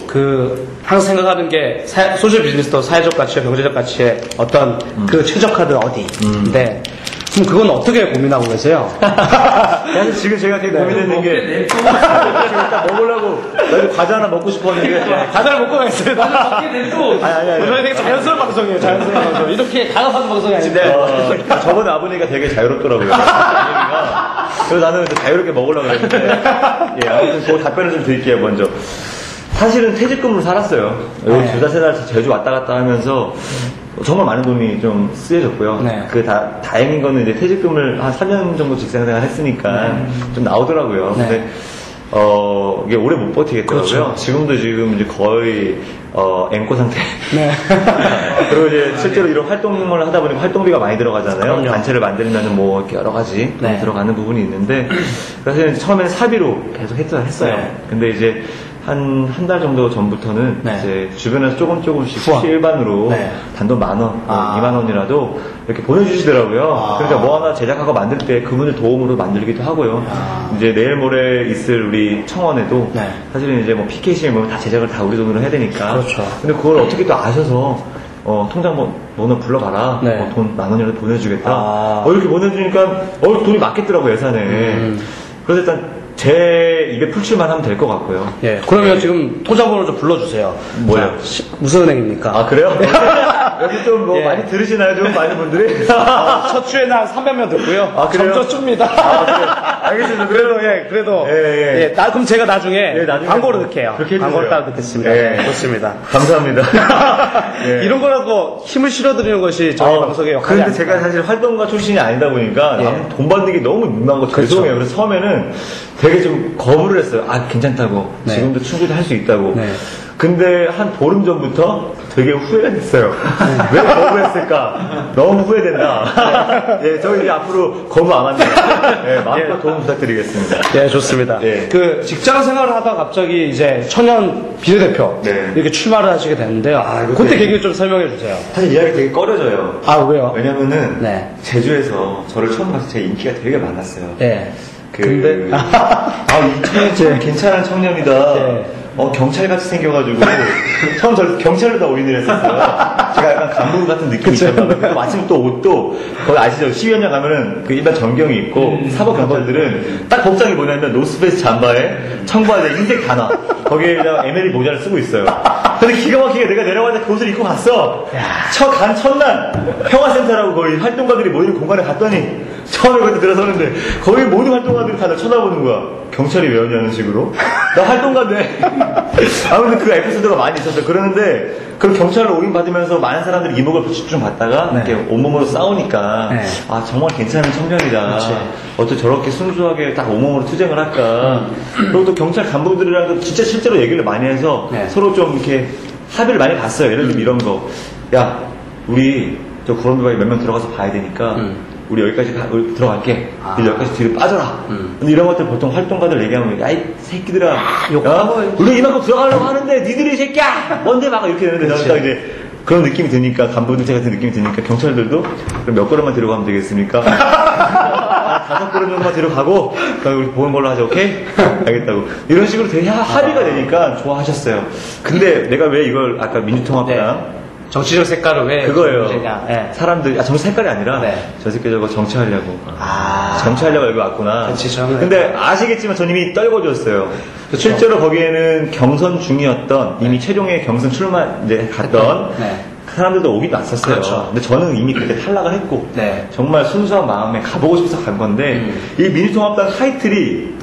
항상 생각하는 게 소셜 비즈니스도 사회적 가치와 경제적 가치의 어떤 그 최적화는 어디인데 지금 그건 어떻게 고민하고 계세요?
사실 지금 제가 되게 고민했는 게 지금 일단 먹으려고 나도 과자 하나 먹고 싶었는데
과자를 먹고 가겠습니다.
아니
저희 되게 자연스러운 방송이에요. 자연스러운 방송. 이렇게 강압하는 방송이 아닌데
저번에 아버니가 되게 자유롭더라고요. 그래서 나는 자유롭게 먹으려고 그랬는데 아무튼 그 답변을 좀 드릴게요. 먼저 사실은 퇴직금으로 살았어요. 두 달, 세 달 제주 왔다 갔다 하면서 정말 많은 돈이 좀 쓰여졌고요. 다행인 거는 이제 퇴직금을 한 3년 정도 직장생활 했으니까 좀 나오더라고요. 근데 이게 오래 못 버티겠더라고요.
그렇죠.
지금 이제 거의 앵꼬 상태. 그리고 이제 실제로 이런 활동을 하다 보니까 활동비가 많이 들어가잖아요. 단체를 만들면은 뭐 여러 가지 들어가는 부분이 있는데 그래서 처음에는 사비로 계속 했어요. 근데 이제 한 달 정도 전부터는 이제 주변에서 조금씩 실반으로 단돈 10,000원, 20,000원이라도 이렇게 보내주시더라고요. 그러니까 뭐 하나 제작하고 만들 때 그분들 도움으로 만들기도 하고요. 이제 내일 모레 있을 우리 청원에도 사실은 이제 뭐 PKCL 뭐 다 제작을 다 우리 돈으로 해야 되니까. 그렇죠. 근데 그걸 어떻게 또 아셔서 통장 번호 불러봐라. 돈 10,000원이라도 보내주겠다. 이렇게 보내주니까 돈이 맞겠더라고 예산에. 그래서 일단 제 입에 풀칠만 하면 될 것 같고요.
예. 그러면 지금 통장번호 좀 불러주세요.
뭐요?
무슨 은행입니까?
아, 그래요? 여기 좀 뭐 많이 들으시나요? 좀 많은 분들이?
첫 주에는 한 300명 듣고요.
아, 그래요?
점점 줍니다.
알겠습니다.
그래도. 그럼 제가 나중에 광고를 넣을게요. 광고를 따로 넣겠습니다. 좋습니다.
감사합니다.
이런 거라도 힘을 실어드리는 것이 저희 방송의 역할이
그런데 제가 사실 활동가 출신이 아니다 보니까 돈 받는 게 너무 민망한 거 죄송해요. 그래서 처음에는 되게 좀 거부를 했어요. 괜찮다고. 지금도 충분히 할 수 있다고. 근데 한 보름 전부터 되게 후회가 됐어요. 왜 거부했을까? 너무 후회된다. 저 이제 앞으로 거부 안 합니다. 마음껏 도움 부탁드리겠습니다.
좋습니다. 그 직장 생활을 하다가 갑자기 이제 청년 비례대표 이렇게 출마를 하시게 됐는데요. 그때 계기를 좀 설명해 주세요.
사실 이야기 되게 꺼려져요.
왜요?
왜냐면은 제주에서 저를 처음 봐서 제 인기가 되게 많았어요.
근데
이 청년 괜찮은 청년이다. 경찰같이 생겨가지고 처음 저를 경찰로 다 오인을 했었어요. 제가 약간 간부 같은 느낌이 있었나. 마침 또 옷도 거기 아시죠? 시위원장 가면은 그 일반 전경이 있고 사법 경찰들은 딱 복장이 뭐냐면 노스페이스 잠바에 청바지에 흰색 단화 거기에다가 MLB 모자를 쓰고 있어요. 근데 기가 막히게 내가 내려가서 그 옷을 입고 갔어. 첫날 평화센터라고 거기 활동가들이 모이는 공간에 갔더니 처음에 그때 들어서는데 거기 모든 활동가들이 다들 쳐다보는 거야. 경찰이 왜 오냐는 식으로. 나 활동가인데. 아무튼 그 에피소드가 많이 있었어요. 그러는데 그 경찰을 오인받으면서 많은 사람들이 이목을 집중 받다가 이렇게 온몸으로 싸우니까 정말 괜찮은 청년이다. 어떻게 저렇게 순수하게 딱 온몸으로 투쟁을 할까. 그리고 또 경찰 간부들이랑도 진짜 실제로 얘기를 많이 해서 서로 좀 이렇게 합의를 많이 봤어요. 예를 들면 이런 거. 야, 우리 저 구름비바위 몇 명 들어가서 봐야 되니까 우리 여기까지 들어갈게. 여기까지 뒤로 빠져라. 근데 이런 것들 보통 활동가들 얘기하면, 야, 이 새끼들아. 우리 이만큼 들어가려고 하는데, 니들이 이 새끼야! 뭔데 막 이렇게 되는데, 저는 딱 이제 그런 느낌이 드니까, 간부들 같은 느낌이 드니까, 경찰들도 그럼 몇 걸음만 들어가면 되겠습니까? 5걸음 정도만 들어가고, 우리 보는 걸로 하자, 오케이? 알겠다고. 이런 식으로 되게 합의가 되니까 좋아하셨어요. 근데 내가 왜 이걸 아까 민주통합당,
정치적 색깔을 왜
그거예요.
문제냐.
사람들 정치 색깔이 아니라 저 새끼 저거 정치하려고 정치하려고 여기 왔구나. 근데 아시겠지만 전 이미 떨궈줬어요. 실제로 거기에는 경선 중이었던 이미 최종의 경선 출마 이제 갔던 사람들도 오긴 왔었어요. 근데 저는 이미 그때 탈락을 했고 정말 순수한 마음에 가보고 싶어서 간 건데 이 민주통합당 타이틀이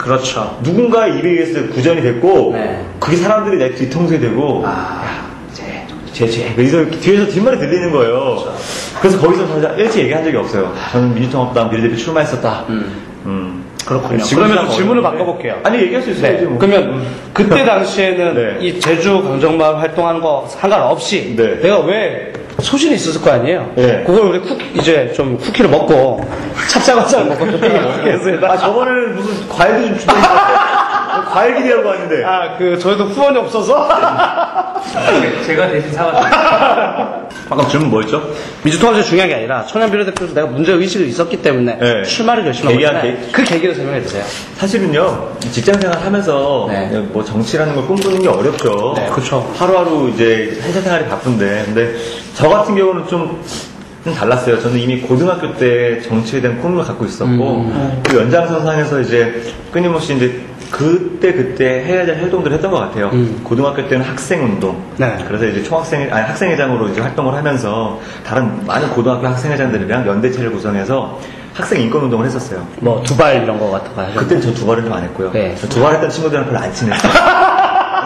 누군가의 입에 의해서 구전이 됐고 그게 사람들이 내 뒤통수에 대고 그래서 뒤에서 뒷말이 들리는 거예요. 그래서 거기서 일찍 얘기한 적이 없어요. 저는 민주통합당 비례대표 출마했었다.
그렇군요. 그러면 질문을 바꿔볼게요.
아니, 얘기할 수 있어요. 뭐.
그러면 그때 당시에는 이 제주 강정마을 활동하는 거 상관없이 내가 왜 소신이 있었을 거 아니에요? 그걸 우리 이제 좀 쿠키를 먹고 찹쌀과자를 먹고 좀 얘기했습니다.
저번에는 무슨 과일도 좀 주던데. 과일기리라고 하는데.
저희도 후원이 없어서.
제가 대신 사왔어요.
방금 질문 뭐였죠?
민주통합이 중요한 게 아니라 청년 비례대표에서 내가 문제의식이 있었기 때문에 출마를 결심하고 있잖아요. 그 계기를 설명해 주세요.
사실은요, 직장생활 하면서 뭐 정치라는 걸 꿈꾸는 게 어렵죠.
그렇죠.
하루하루 이제 회사 생활이 바쁜데. 근데 저 같은 경우는 좀 달랐어요. 저는 이미 고등학교 때 정치에 대한 꿈을 갖고 있었고, 그 연장선상에서 이제 끊임없이 이제 그때 해야 될 활동들을 했던 것 같아요. 고등학교 때는 학생운동. 그래서 이제 학생회장으로 이제 활동을 하면서 다른 많은 고등학교 학생회장들이랑 연대체를 구성해서 학생 인권운동을 했었어요.
뭐, 두발 이런 거 같은 거 하죠?
그때는 저 두발은 좀 안 했고요. 두발 했던 친구들이랑 별로 안 친했어요.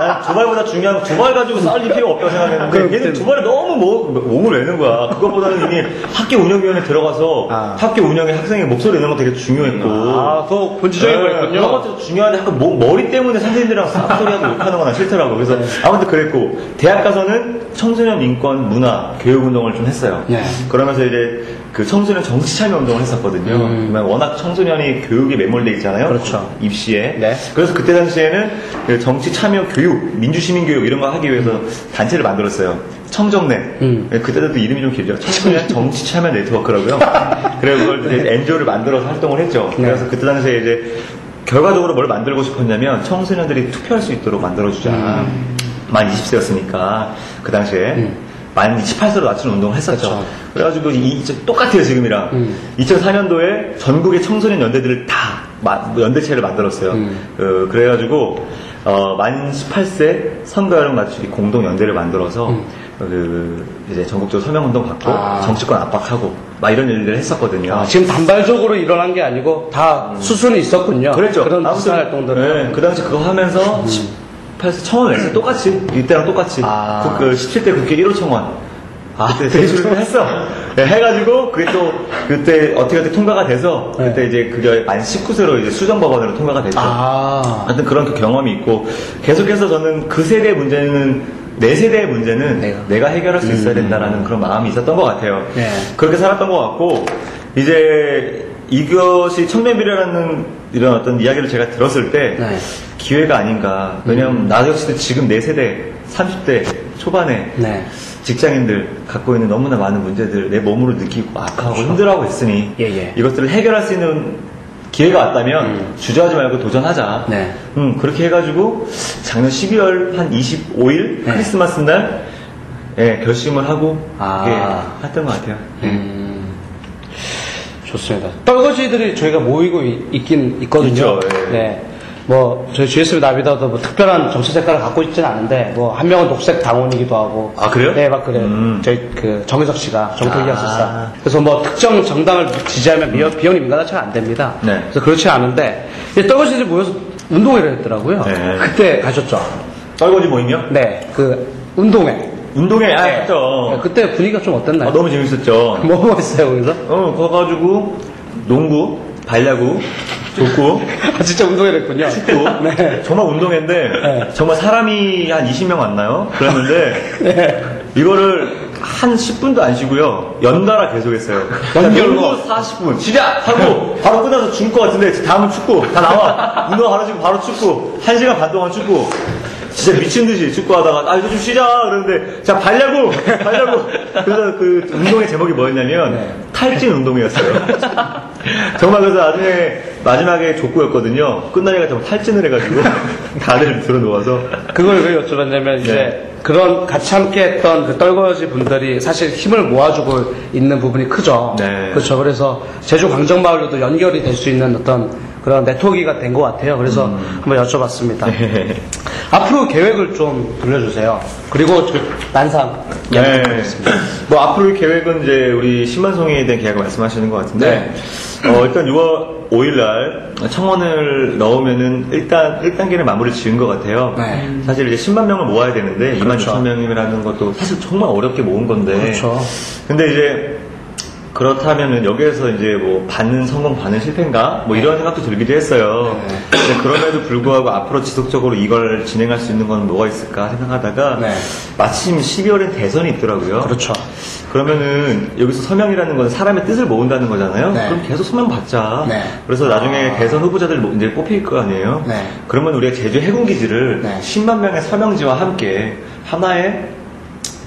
난 두발보다 중요한 두발 가지고 싸울 필요가 없다고 생각했는데 얘는 두발에 너무 몸을 내는 거야. 그것보다는 이미 학교 운영위원회 들어가서 학교 운영에 학생의 목소리 내는 거 되게 중요했고
더 본질적인 거였군요.
그런 것도 중요한데 약간 머리 때문에 선생님들이랑 쌍소리하고 욕하는 건 싫더라고. 그래서 아무튼 그랬고 대학 가서는 청소년 인권 문화 교육 운동을 좀 했어요. 그러면서 이제 그 청소년 정치 참여 운동을 했었거든요. 그러면 워낙 청소년이 교육에 매몰돼 있잖아요.
그렇죠.
입시에.
네.
그래서 그때 당시에는 그 정치 참여 교육, 민주시민 교육 이런 거 하기 위해서 단체를 만들었어요. 청정net. 그때도 이름이 좀 길죠. 청소년 정치 참여 네트워크라고요. 그래서 그걸 이제 NGO를 만들어서 활동을 했죠.
네.
그래서 그때 당시에 이제 결과적으로 뭘 만들고 싶었냐면 청소년들이 투표할 수 있도록 만들어주자. 만 20세였으니까 그 당시에. 만 18세로 낮추는 운동을 했었죠.
그렇죠.
그래가지고 똑같아요 지금이랑. 2004년도에 전국의 청소년 연대들을 다 연대체를 만들었어요. 그래가지고 만 18세 선거연령 맞추기 공동 연대를 만들어서 이제 전국적으로 서명운동 받고 정치권 압박하고 막 이런 일들을 했었거든요.
지금 단발적으로 일어난 게 아니고 다 수순이 있었군요.
그랬죠.
그런 비슷한 활동들은.
네, 그 당시 그거 하면서 18세 청원 냈어요. 똑같이. 이때랑 똑같이. 그 17대 국회 1호 청원. 그때 제출을 했어. 네, 해가지고 그때 어떻게 통과가 돼서 그때 이제 그게 만 19세로 이제 수정법원으로 통과가 됐죠. 하여튼 그런 그 경험이 있고 계속해서 저는 그 세대의 문제는 내 세대의 문제는 내가 해결할 수 있어야 된다라는 그런 마음이 있었던 것 같아요.
네.
그렇게 살았던 것 같고 이제 이것이 청년비례라는 이런 어떤 이야기를 제가 들었을 때 기회가 아닌가. 왜냐면 나 역시도 지금 내 세대 30대 초반에 직장인들 갖고 있는 너무나 많은 문제들 내 몸으로 느끼고 아파하고 힘들어하고 있으니 이것들을 해결할 수 있는 기회가 왔다면 주저하지 말고 도전하자. 그렇게 해가지고 작년 12월 한 25일 크리스마스 날 결심을 하고 했던 것 같아요.
좋습니다. 떨거지들이 저희가 모이고 있긴 있거든요.
있죠,
네. 뭐 저희 GSB 나비다도 뭐 특별한 정치 색깔을 갖고 있지는 않은데 뭐 한 명은 녹색 당원이기도 하고.
아 그래요?
네, 막 그래요. 저희 그 정의석 씨가 정통기가 있었어. 그래서 뭐 특정 정당을 지지하면 비영리 민가가 잘 안 됩니다. 그래서 그렇지 않은데 이제 떨거지들이 모여서 운동회를 했더라고요. 그때 가셨죠?
떨거지 모임이요?
네, 그 운동회.
했죠.
그때 분위기가 좀 어땠나요?
너무 재밌었죠.
뭐 했어요 거기서?
가가지고 농구, 발야구, 족구.
진짜 운동회를 했군요.
축구. 정말 운동회인데 정말 사람이 한 20명 왔나요? 그랬는데 이거를 한 10분도 안 쉬고요. 연달아 계속했어요. 연결로 40분 시작 하고 바로 끝나서 죽을 것 같은데 다음은 축구. 다 나와. 운동 바로 지금 바로 축구. 1시간 반 동안 축구. 진짜 미친듯이 축구하다가 이거 좀 쉬자 그러는데 자 발야구. 그래서 그 운동의 제목이 뭐였냐면 탈진 운동이었어요. 정말 그래서 나중에 마지막에 족구였거든요. 끝나니까 정말 탈진을 해가지고 다들 들어놓아서
그걸 왜 여쭤봤냐면 이제 그런 같이 함께 했던 그 떨거지 분들이 사실 힘을 모아주고 있는 부분이 크죠. 그렇죠. 그래서 제주 광정마을로도 연결이 될 수 있는 어떤 그런 네트워크가 된 것 같아요. 그래서 한번 여쭤봤습니다. 앞으로 계획을 좀 들려주세요. 그리고 난상 이야기드리겠습니다.
뭐 앞으로의 계획은 이제 우리 신만송에 대한 계약을 말씀하시는 것 같은데 일단 6월 5일날 청원을 넣으면은 일단 1단계는 마무리 지은 것 같아요. 사실 이제 10만 명을 모아야 되는데 2만 6천 명이라는 것도 사실 정말 어렵게 모은 건데. 근데 이제 그렇다면은 여기에서 이제 뭐 반은 성공 반은 실패인가 뭐 이런 생각도 들기도 했어요. 근데 그럼에도 불구하고 앞으로 지속적으로 이걸 진행할 수 있는 건 뭐가 있을까 생각하다가 마침 12월엔 대선이 있더라고요.
그렇죠.
그러면은 여기서 서명이라는 건 사람의 뜻을 모은다는 거잖아요. 그럼 계속 서명 받자. 그래서 나중에 대선 후보자들 이제 뽑힐 거 아니에요. 그러면 우리가 제주 해군기지를 10만 명의 서명지와 함께 하나의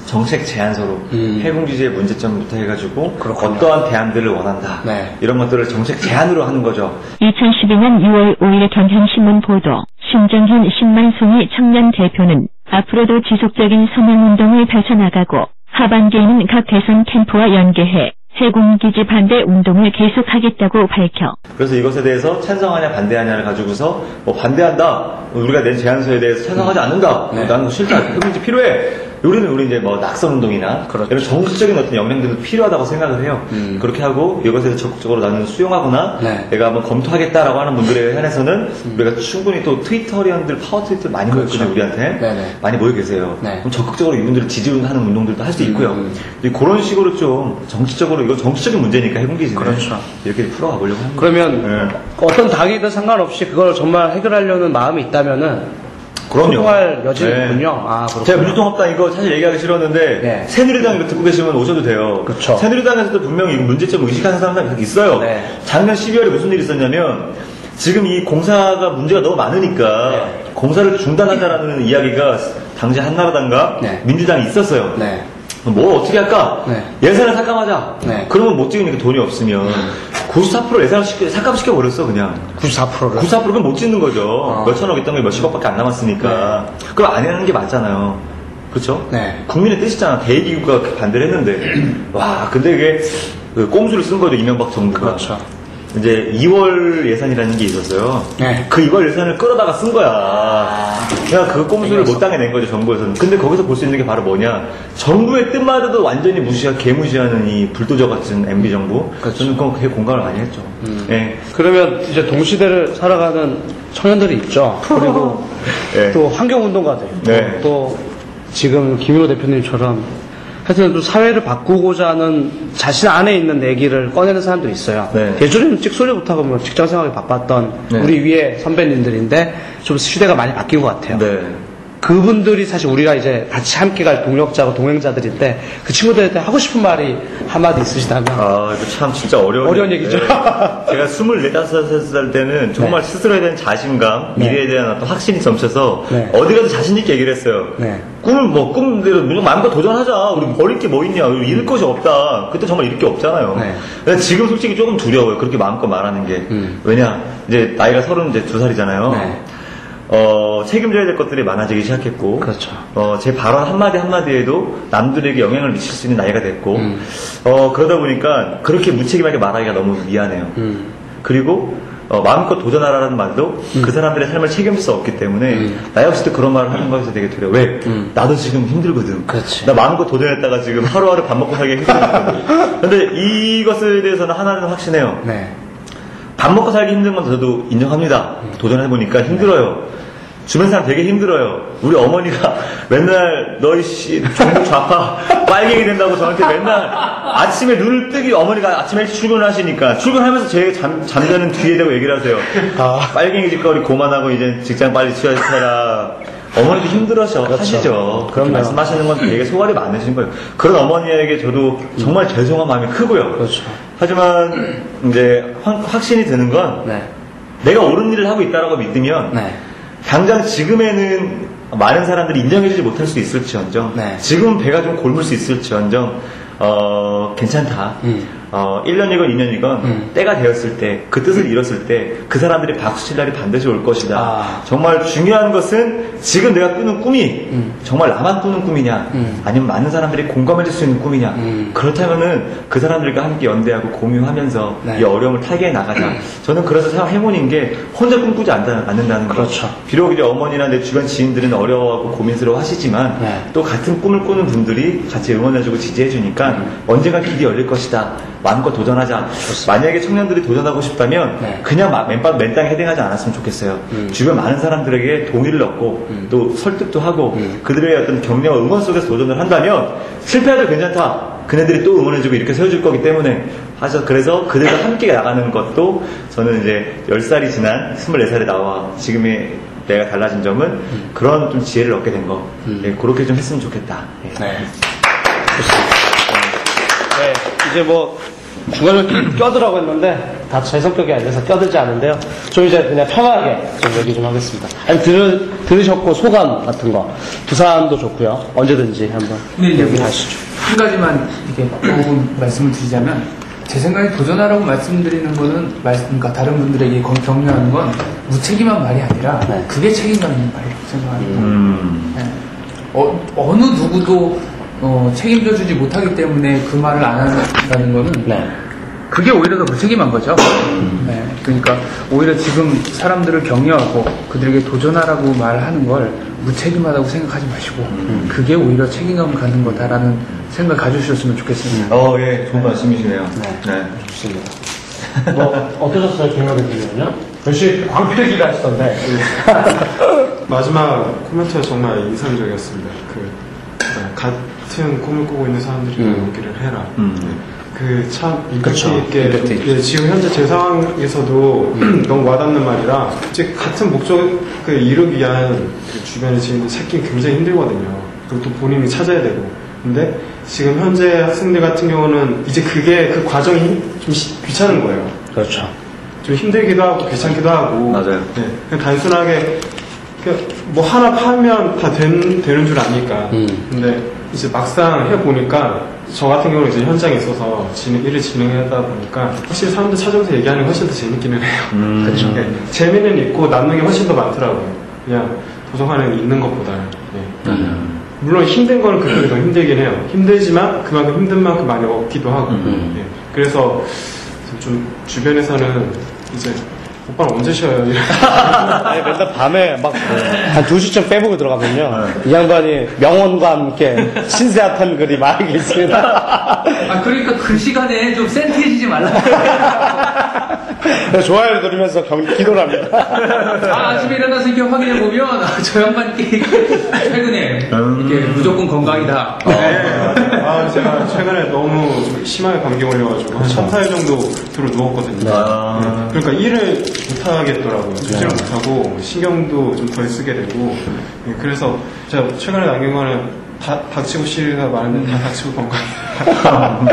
정책 제안서로 해군기지의 문제점부터 해가지고 어떠한 대안들을 원한다. 이런 것들을 정책 제안으로 하는 거죠.
2012년 6월 5일 경향신문 보도. 신정현 신만송이 청년 대표는 앞으로도 지속적인 서명운동을 펼쳐나가고 하반기에는 각 대선 캠프와 연계해 해군기지 반대 운동을 계속하겠다고 밝혀.
그래서 이것에 대해서 찬성하냐 반대하냐를 가지고서 뭐 반대한다. 우리가 낸 제안서에 대해서 찬성하지 않는다. 나는 싫다. 해군기지 필요해. 우리 이제 뭐 낙선 운동이나 이런 정치적인 어떤 역량들도 필요하다고 생각을 해요. 그렇게 하고 이것에 대해서 적극적으로 나는 수용하거나 내가 한번 검토하겠다라고 하는 분들에 한해서는 우리가 충분히 또 트위터리언들 파워 트위터 많이 모였거든요. 우리한테 많이 모여 계세요. 그럼 적극적으로 이분들을 지지하는 운동들도 할 수 있고요. 그런 식으로 좀 정치적으로 이거 정치적인 문제니까 해군기지는 이렇게 풀어가 보려고 합니다.
그러면 어떤 당이든 상관없이 그걸 정말 해결하려는 마음이 있다면은 소통할 여지가 있군요. 아, 그렇군요.
제가 민주통합당 이거 사실 얘기하기 싫었는데 새누리당 이거 듣고 계시면 오셔도 돼요.
그렇죠.
새누리당에서도 분명히 문제점 의식하는 사람들이 있어요. 작년 12월에 무슨 일이 있었냐면 지금 이 공사가 문제가 너무 많으니까 공사를 중단하자라는 이야기가 당시 한나라당과 민주당이 있었어요. 뭐 어떻게 할까? 예산을 삭감하자. 그러면 못 찍으니까 돈이 없으면 94% 예산을 삭감시켜 버렸어 그냥.
94%를?
94%면 못 찍는 거죠. 몇천억 있던 게 몇십억밖에 안 남았으니까. 그럼 안 하는 게 맞잖아요. 그렇죠? 국민의 뜻이잖아. 대기구가 반대를 했는데. 와, 근데 이게 그 꼼수를 쓴 거죠 이명박 정부가.
그렇죠.
이제 2월 예산이라는 게 있었어요. 그 2월 예산을 끌어다가 쓴 거야. 그러니까 그 꼼수를 못 당해낸 거죠, 정부에서는. 근데 거기서 볼 수 있는 게 바로 뭐냐. 정부의 뜻마저도 완전히 개무시하는 이 불도저 같은 MB정부. 저는 그게 공감을 많이 했죠.
그러면 이제 동시대를 살아가는 청년들이 있죠. 그리고 또 환경운동가들. 또 지금 김일호 대표님처럼 하여튼 또 사회를 바꾸고자 하는 자신 안에 있는 내기를 꺼내는 사람들이 있어요. 예전에는 찍소리부터 하면 직장생활이 바빴던 우리 위에 선배님들인데 좀 시대가 많이 바뀐 것 같아요. 그분들이 사실 우리가 이제 같이 함께 갈 동력자고 동행자들인데 그 친구들한테 하고 싶은 말이 한마디 있으시다면?
아, 이거 참 진짜 어려운
얘기죠.
제가 24, 5살 때는 정말 스스로에 대한 자신감, 미래에 대한 어떤 확신이 넘쳐서 어디 가도 자신있게 얘기를 했어요. 꿈대로 마음껏 도전하자. 우리 버릴 게 뭐 있냐. 우리 잃을 것이 없다. 그때 정말 잃을 게 없잖아요. 근데 지금 솔직히 조금 두려워요. 그렇게 마음껏 말하는 게. 왜냐, 이제 나이가 32살이잖아요. 책임져야 될 것들이 많아지기 시작했고, 제 발언 한마디에도 남들에게 영향을 미칠 수 있는 나이가 됐고, 그러다 보니까 그렇게 무책임하게 말하기가 너무 미안해요. 그리고, 마음껏 도전하라는 말도 그 사람들의 삶을 책임질 수 없기 때문에, 나 역시도 그런 말을 하는 것에서 되게 두려워. 왜? 나도 지금 힘들거든. 나 마음껏 도전했다가 지금 하루하루 밥 먹고 살기 힘들거든. 근데 이것에 대해서는 하나는 확신해요. 밥 먹고 살기 힘든 건 저도 인정합니다. 도전해보니까 힘들어요. 주변 사람 되게 힘들어요. 우리 어머니가 맨날 너희 종북 좌파 빨갱이 된다고 저한테 맨날 아침에 눈을 뜨기 어머니가 아침에 일찍 출근을 하시니까 출근하면서 제 잠자는 뒤에 대고 얘기를 하세요. 빨갱이 짓거리 고만하고 이제 직장 빨리 취하라. 어머니도 힘들어서 하시죠. 그렇게 말씀하시는 건 되게 소갈이 많으신 거예요. 그런 어머니에게 저도 정말 죄송한 마음이 크고요. 하지만 이제 확신이 드는 건 내가 옳은 일을 하고 있다라고 믿으면 당장 지금에는 많은 사람들이 인정해주지 못할 수 있을지언정 지금 배가 좀 곪을 수 있을지언정 괜찮다. 1년이건 2년이건 때가 되었을 때 그 뜻을 이뤘을 때 그 사람들이 박수칠 날이 반드시 올 것이다. 정말 중요한 것은 지금 내가 꾸는 꿈이 정말 나만 꾸는 꿈이냐 아니면 많은 사람들이 공감해줄 수 있는 꿈이냐 그렇다면은 그 사람들과 함께 연대하고 공유하면서 이 어려움을 타개해 나가자. 저는 그래서 행운인 게 혼자 꿈꾸지 않는다는 거죠. 비록 이제 어머니나 내 주변 지인들은 어려워하고 고민스러워 하시지만 또 같은 꿈을 꾸는 분들이 같이 응원해주고 지지해주니까 언젠가 길이 열릴 것이다. 마음껏 도전하자. 만약에 청년들이 도전하고 싶다면 그냥 맨 땅에 헤딩하지 않았으면 좋겠어요. 주변 많은 사람들에게 동의를 얻고 또 설득도 하고 그들의 어떤 격려와 응원 속에서 도전을 한다면 실패해도 괜찮다. 그네들이 또 응원해주고 이렇게 세워줄 거기 때문에 그래서 그들과 함께 나가는 것도 저는 이제 10살이 지난 24살에 나와 지금의 내가 달라진 점은 그런 좀 지혜를 얻게 된 거. 그렇게 좀 했으면 좋겠다.
이제 뭐 중간에 껴들라고 했는데 다 제 성격이 아니라서 껴들지 않은데요. 좀 이제 그냥 편하게 좀 얘기 좀 하겠습니다. 아니 들으셨고 소감 같은 거 부산도 좋고요. 언제든지 한번 얘기하시죠.
한 가지만 이렇게 말씀을 드리자면 제 생각에 도전하라고 말씀드리는 거는 그러니까 다른 분들에게 격려하는 건 무책임한 말이 아니라 그게 책임감 있는 말이라고 생각합니다. 어느 누구도 책임져주지 못하기 때문에 그 말을 안 한다는 거는 그게 오히려 더 무책임한 거죠. 그러니까 오히려 지금 사람들을 격려하고 그들에게 도전하라고 말하는 걸 무책임하다고 생각하지 마시고 그게 오히려 책임감 갖는 거다라는 생각 가져주셨으면 좋겠습니다.
예, 좋은 말씀이시네요.
좋습니다. 뭐 어떠셨어요, 김영호 대표님은요? 역시 광필기를 하시던데.
마지막 코멘트가 정말 인상적이었습니다. 같은 꿈을 꾸고 있는 사람들이 용기를 해라. 그 참
그쵸.
임팩트 있게 예, 지금 현재 제 상황에서도 너무 와닿는 말이라 이제 같은 목적을 이루기 위한 그 주변에 지인들 찾기 굉장히 힘들거든요. 그리고 또 본인이 찾아야 되고. 근데 지금 현재 학생들 같은 경우는 이제 그 과정이 좀 귀찮은 거예요.
그렇죠.
좀 힘들기도 하고 귀찮기도 하고.
맞아요.
네, 그냥 단순하게 그냥 뭐 하나 파면 다 되는 줄 아니까. 근데 이제 막상 해보니까 저 같은 경우는 이제 현장에 있어서 일을 진행하다 보니까 확실히 사람들 찾아오면서 얘기하는 게 훨씬 더 재밌기는 해요.
그렇죠.
네, 재미는 있고 남는 게 훨씬 더 많더라고요. 그냥 도서관에 있는 것보다. 네. 물론 힘든 거는 그쪽이 더 힘들긴 해요. 힘들지만 그만큼 힘든 만큼 많이 얻기도 하고. 네. 그래서 좀 주변에서는 이제 오빠는 언제 쉬어요?
아니, 맨날 밤에 막 한 2시쯤 빼보고 들어가면요. 이 양반이 명언과 함께 신세한탄 글이 많이 있습니다.
아, 그러니까 그 시간에 좀 센티해지지 말라고.
좋아요를 누르면서 기도를 합니다.
아침에 일어나서 이렇게 확인해보면, 저 양반 최근에 이렇게 무조건 건강이다.
아, 제가 최근에 너무 좀 심하게 감기 걸려가지고 한 3-4일 정도 들어 누웠거든요. 네. 그러니까 일을 못하겠더라고요. 실제로 못하고 신경도 좀 덜 쓰게 되고. 네, 그래서 제가 최근에 남긴 거는 닥치고 시리가 많은데 다 닥치고 건강이다.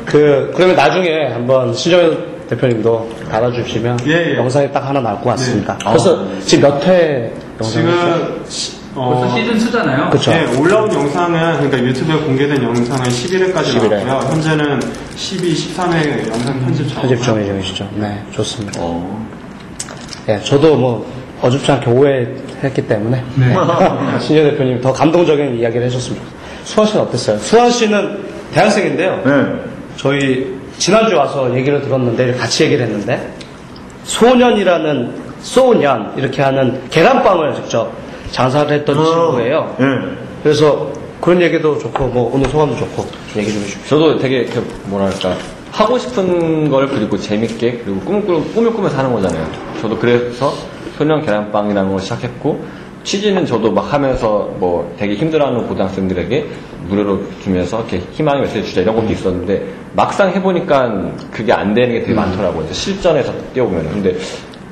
그러면 나중에 한번 신정현 대표님도 달아주시면
예.
영상이 딱 하나 나올 것 같습니다.
네.
그래서 지금 몇 회 영상이죠?
벌써 시즌2잖아요.
그쵸.
네, 올라온 영상은, 그러니까 유튜브에 공개된 영상은 11회까지
11회.
나왔고요. 현재는 12, 13회 영상 편집
중이시죠. 네, 좋습니다. 네, 저도 뭐 어줍지 않게 오해했기 때문에 신정 대표님 더 감동적인 이야기를 해줬습니다. 수환 씨는 어땠어요? 수환 씨는 대학생인데요. 저희 지난주에 와서 얘기를 들었는데 같이 얘기를 했는데 소년 이렇게 하는 계란빵을 직접 장사를 했던 친구예요. 그래서 그런 얘기도 좋고 뭐 오늘 소감도 좋고 좀 얘기 좀 해주십시오.
저도 되게 뭐랄까 하고 싶은 걸 그리고 재밌게 그리고 꿈을 꾸면서 하는 거잖아요. 저도 그래서 소년 계란빵이라는 걸 시작했고 취지는 저도 막 하면서 뭐 되게 힘들어하는 고등학생들에게 무료로 주면서 이렇게 희망의 메시지 주자 이런 것도 있었는데 막상 해보니까 그게 안 되는 게 되게 많더라고요. 실전에서 뛰어보면. 근데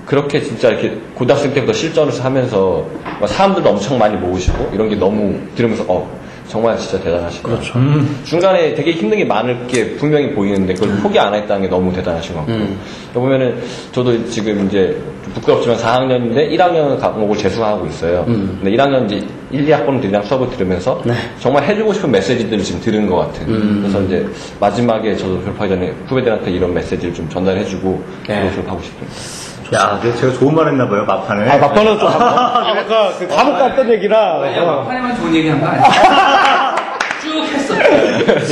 그렇게 진짜 이렇게 고등학생 때부터 실전을 하면서 사람들도 엄청 많이 모으시고 이런 게 너무 들으면서 정말 진짜 대단하시다.
그렇죠.
중간에 되게 힘든 게 많을 게 분명히 보이는데 그걸 포기 안 했다는 게 너무 대단하신 것 같고. 보면은 저도 지금 이제 좀 부끄럽지만 4학년인데 1학년 과목을 재수하고 있어요. 근데 1학년 이제 1, 2학번들이랑 수업을 들으면서 정말 해주고 싶은 메시지들을 지금 들은 것 같은. 그래서 이제 마지막에 저도 졸업하기 전에 후배들한테 이런 메시지를 좀 전달해주고 졸업하고 싶습니다.
야, 제가 좋은 말 했나봐요, 막판에.
막판은 좀, 아까 그 감옥 갔던 얘기라.
막판에만 좋은 얘기 한 거 아니야? 쭉 했어.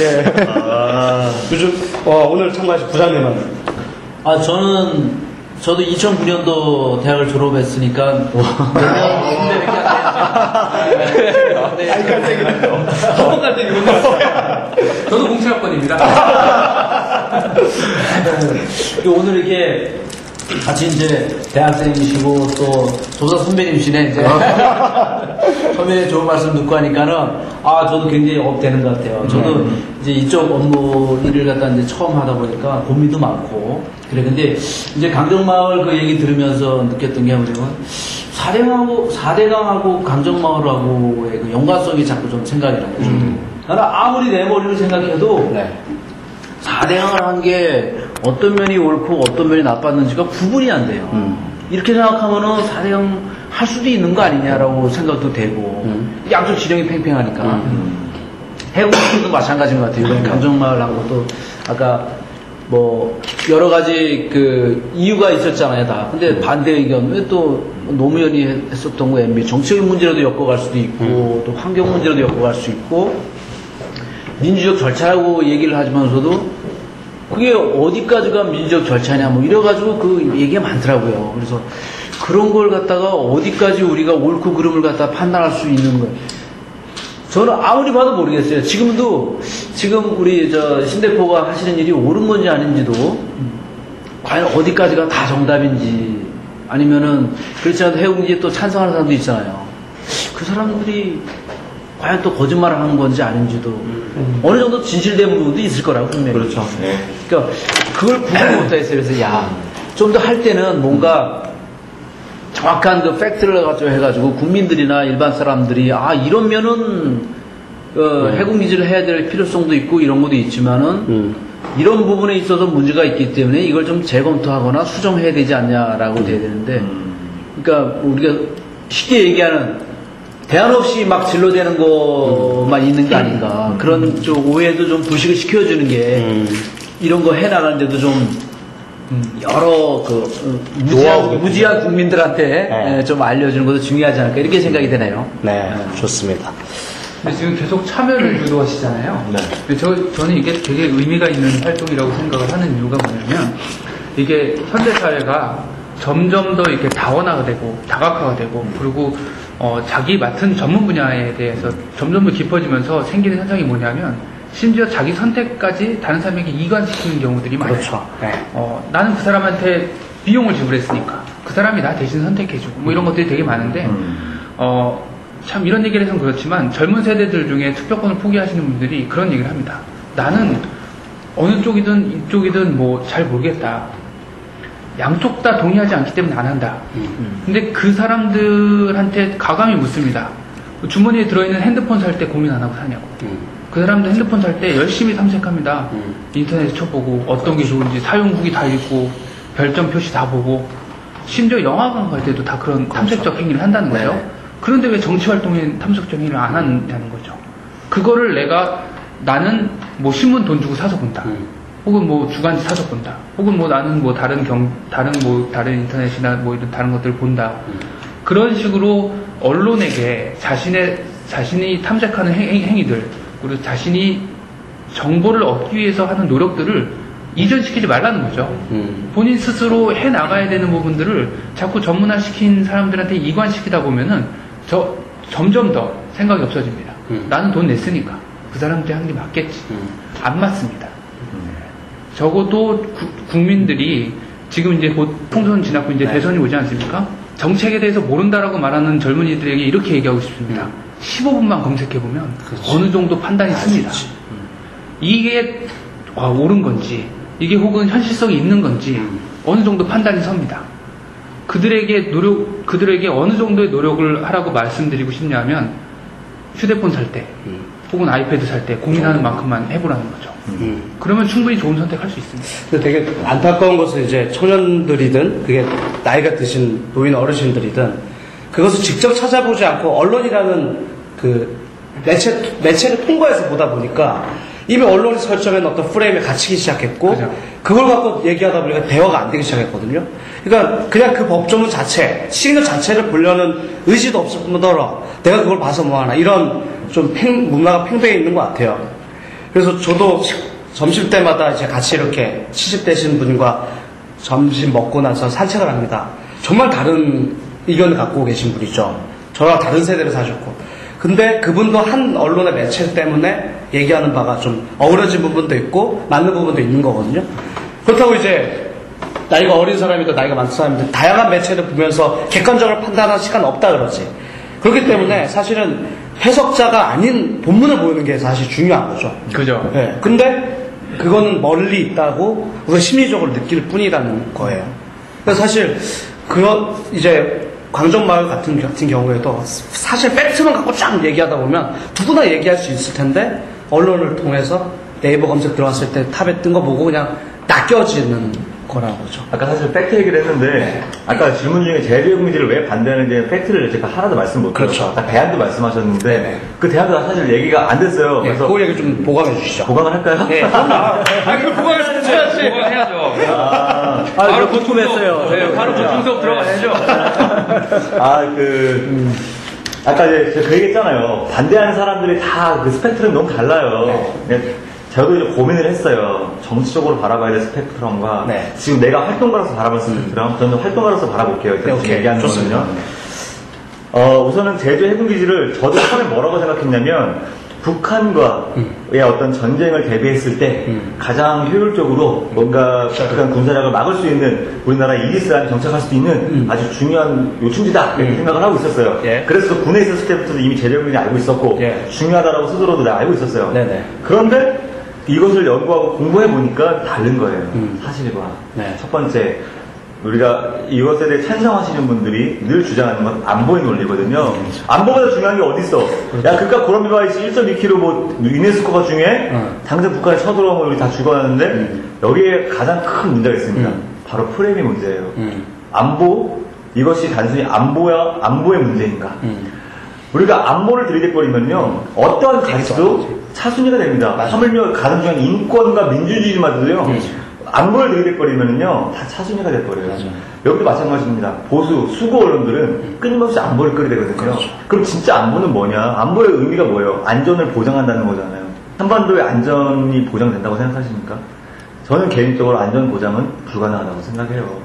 예. 요즘, 오늘 참가하신 부장님은?
저도 2009년도 대학을 졸업했으니까
한번 갈 때 저도 공채학번입니다.
오늘 이렇게 같이 이제 대학생이시고 또 조사 선배님이시네 이제 선배님 좋은 말씀 듣고 하니까는 저도 굉장히 업되는 것 같아요. 저도 이제 이쪽 업무 일을 갖다 이제 처음 하다 보니까 고민도 많고 그래. 근데 이제 강정마을 그 얘기 들으면서 느꼈던 게 뭐냐면 사대강하고 강정마을하고의 그 연관성이 자꾸 좀 생각이 나요. 나는 아무리 내 머리를 생각해도 사대강을 한 게 어떤 면이 옳고 어떤 면이 나빴는지가 구분이 안 돼요. 이렇게 생각하면은 사대강 할 수도 있는 거 아니냐라고 생각도 되고 양쪽 지령이 팽팽하니까 해군도 마찬가지인 것 같아요. 강정마을하고 또 아까 뭐 여러 가지 그 이유가 있었잖아요 다. 근데 반대 의견 왜 또 노무현이 했었던 거 MB 정치적인 문제로도 엮어갈 수도 있고 또 환경 문제로도 엮어갈 수 있고 민주적 절차라고 얘기를 하면서도 그게 어디까지가 민주적 절차냐 뭐 이래가지고 그 얘기가 많더라고요. 그래서 그런 걸 갖다가 어디까지 우리가 옳고 그름을 갖다 판단할 수 있는 거예요. 저는 아무리 봐도 모르겠어요. 지금 우리 신 대표가 하시는 일이 옳은 건지 아닌지도 과연 어디까지가 다 정답인지 아니면은 그렇지 않아도 해운기에 또 찬성하는 사람도 있잖아요. 그 사람들이 과연 또 거짓말을 하는 건지 아닌지도 어느 정도 진실된 부분도 있을 거라고 분명히.
그렇죠. 네.
그러니까 그걸 구분 못하겠어요. 그래서 좀 더 할 때는 뭔가 정확한 그 팩트를 가지고 해가지고 국민들이나 일반 사람들이 이러면은 해군기지를 해야 될 필요성도 있고 이런 것도 있지만은 이런 부분에 있어서 문제가 있기 때문에 이걸 좀 재검토하거나 수정해야 되지 않냐라고 돼야 되는데, 그러니까 우리가 쉽게 얘기하는 대안 없이 막 진로되는 것만 있는 게 아닌가, 그런 좀 오해도 좀 부식을 시켜주는 게 이런 거 해나가는데도 좀 여러 무지한 국민들한테 좀 알려주는 것도 중요하지 않을까 이렇게 생각이 되네요.
네, 좋습니다.
근데 지금 계속 참여를 유도하시잖아요.
네.
근데 저는 이게 되게 의미가 있는 활동이라고 생각을 하는 이유가 뭐냐면, 이게 현대사회가 점점 더 이렇게 다원화가 되고 다각화가 되고, 그리고 자기 맡은 전문 분야에 대해서 점점 더 깊어지면서 생기는 현상이 뭐냐면, 심지어 자기 선택까지 다른 사람에게 이관시키는 경우들이 많아요.
그렇죠. 네.
나는 그 사람한테 비용을 지불했으니까 그 사람이 나 대신 선택해주고 뭐 이런 것들이 되게 많은데, 참 이런 얘기를 해서는 그렇지만 젊은 세대들 중에 투표권을 포기하시는 분들이 그런 얘기를 합니다. 나는 어느 쪽이든 이쪽이든 뭐 잘 모르겠다. 양쪽 다 동의하지 않기 때문에 안 한다. 근데 그 사람들한테 가감히 묻습니다. 주머니에 들어있는 핸드폰 살 때 고민 안 하고 사냐고. 그 사람들 핸드폰 살 때 열심히 탐색합니다. 인터넷에 쳐보고 어떤 게 좋은지 사용 후기 다 읽고 별점 표시 다 보고, 심지어 영화관 갈 때도 다 그런 탐색적 행위를 한다는 거예요.
네.
그런데 왜 정치 활동에 탐색적 행위를 안 하냐는 거죠. 그거를 나는 뭐 신문 돈 주고 사서 본다. 혹은 뭐 주간지 사서 본다. 혹은 뭐 나는 뭐 다른 인터넷이나 뭐 이런 다른 것들을 본다. 그런 식으로 언론에게 자신이 탐색하는 행위들, 그리고 자신이 정보를 얻기 위해서 하는 노력들을 이전시키지 말라는 거죠. 본인 스스로 해 나가야 되는 부분들을 자꾸 전문화시킨 사람들한테 이관시키다 보면은 점점 더 생각이 없어집니다. 나는 돈 냈으니까 그 사람들이 한 게 맞겠지. 안 맞습니다. 적어도 국민들이 지금 이제 곧 총선 지났고 이제 대선이 오지 않습니까? 정책에 대해서 모른다라고 말하는 젊은이들에게 이렇게 얘기하고 싶습니다. 15분만 검색해보면 어느 정도 판단이 씁니다. 이게 옳은 건지, 이게 혹은 현실성이 있는 건지 어느 정도 판단이 섭니다. 그들에게 어느 정도의 노력을 하라고 말씀드리고 싶냐면, 휴대폰 살 때 혹은 아이패드 살 때 고민하는 만큼만 해보라는 거죠. 그러면 충분히 좋은 선택할 수 있습니다.
근데 되게 안타까운 것은 이제 청년들이든 그게 나이가 드신 노인 어르신들이든 그것을 직접 찾아보지 않고 언론이라는 그 매체를 통과해서 보다 보니까 이미 언론이 설정한 어떤 프레임에 갇히기 시작했고, 그죠. 그걸 갖고 얘기하다 보니까 대화가 안 되기 시작했거든요. 그러니까 그냥 그 법조문 자체, 시그널 자체를 보려는 의지도 없을 뿐더러 내가 그걸 봐서 뭐하나, 이런 좀 문화가 팽배해 있는 것 같아요. 그래서 저도 점심 때마다 이제 같이 이렇게 70 되신 분과 점심 먹고 나서 산책을 합니다. 정말 다른 의견을 갖고 계신 분이죠. 저랑 다른 세대를 사셨고. 근데 그분도 한 언론의 매체 때문에 얘기하는 바가 좀 어우러진 부분도 있고 맞는 부분도 있는 거거든요. 그렇다고 이제 나이가 어린 사람이든 나이가 많은 사람이든 다양한 매체를 보면서 객관적으로 판단할 시간 없다 그러지. 그렇기 때문에 사실은 해석자가 아닌 본문을 보는 게 사실 중요한 거죠.
그죠.
네. 근데 그거는 멀리 있다고 우리가 심리적으로 느낄 뿐이라는 거예요. 그래서 사실 이제 광정마을 같은 경우에도 사실 팩트만 갖고 쫙 얘기하다 보면 누구나 얘기할 수 있을 텐데, 언론을 통해서 네이버 검색 들어왔을 때 탑에 뜬 거 보고 그냥 낚여지는 거라고죠.
아까 사실 팩트 얘기를 했는데, 아까 질문 중에 제주해군기지를 왜 반대하는지 팩트를 제가 하나도 말씀 못 드렸죠.
그렇죠.
아까 대안도 말씀하셨는데, 그 대안도 사실 얘기가 안 됐어요.
그래서 그 얘기 좀 보강해 주시죠.
보강을 할까요?
네.
그럼 보강을 해야지. 보강해야죠.
바로 궁금했어요.
네, 바로 보충 수업 들어가야죠.
아까 이제 제가 그 얘기 했잖아요. 반대하는 사람들이 다 그 스펙트럼이 너무 달라요. 네. 저도 이제 고민을 했어요. 정치적으로 바라봐야 될 스펙트럼과 지금 내가 활동가로서 바라볼 스펙트럼, 저는 활동가로서 바라볼게요. 지금 얘기하는 거는요. 우선은 제주 해군기지를 저도 처음에 뭐라고 생각했냐면, 북한과의 어떤 전쟁을 대비했을 때 가장 효율적으로 뭔가 북한 군사력을 막을 수 있는 우리나라 이지스함이 정착할 수 있는 아주 중요한 요충지다 이렇게 생각을 하고 있었어요. 그래서 군에 있었을 때부터도 이미 제대로 알고 있었고 중요하다라고 스스로도 내가 알고 있었어요. 그런데 이것을 연구하고 공부해 보니까 다른 거예요. 사실과. 첫 번째, 우리가 이것에 대해 찬성하시는 분들이 늘 주장하는 건 안보의 논리거든요. 안보보다 중요한 게 어딨어. 야, 그니까 고란비바이시 1.2km 뭐 유네스코가 중요해? 당장 북한에 쳐들어오면 우리 다 죽어가는데 여기에 가장 큰 문제가 있습니다. 바로 프레임의 문제예요. 안보, 이것이 단순히 안보의 문제인가? 우리가 안보를 들이대버리면요, 어떠한 가치도 차순위가 됩니다. 하물며 가장 중요한 인권과 민주주의마저도요, 안보를 들이대버리면요, 다 차순위가 돼버려요. 여기도 마찬가지입니다. 보수, 수구 언론들은 끊임없이 안보를 끌어대거든요. 그럼 진짜 안보는 뭐냐? 안보의 의미가 뭐예요? 안전을 보장한다는 거잖아요. 한반도의 안전이 보장된다고 생각하십니까? 저는 개인적으로 안전 보장은 불가능하다고 생각해요.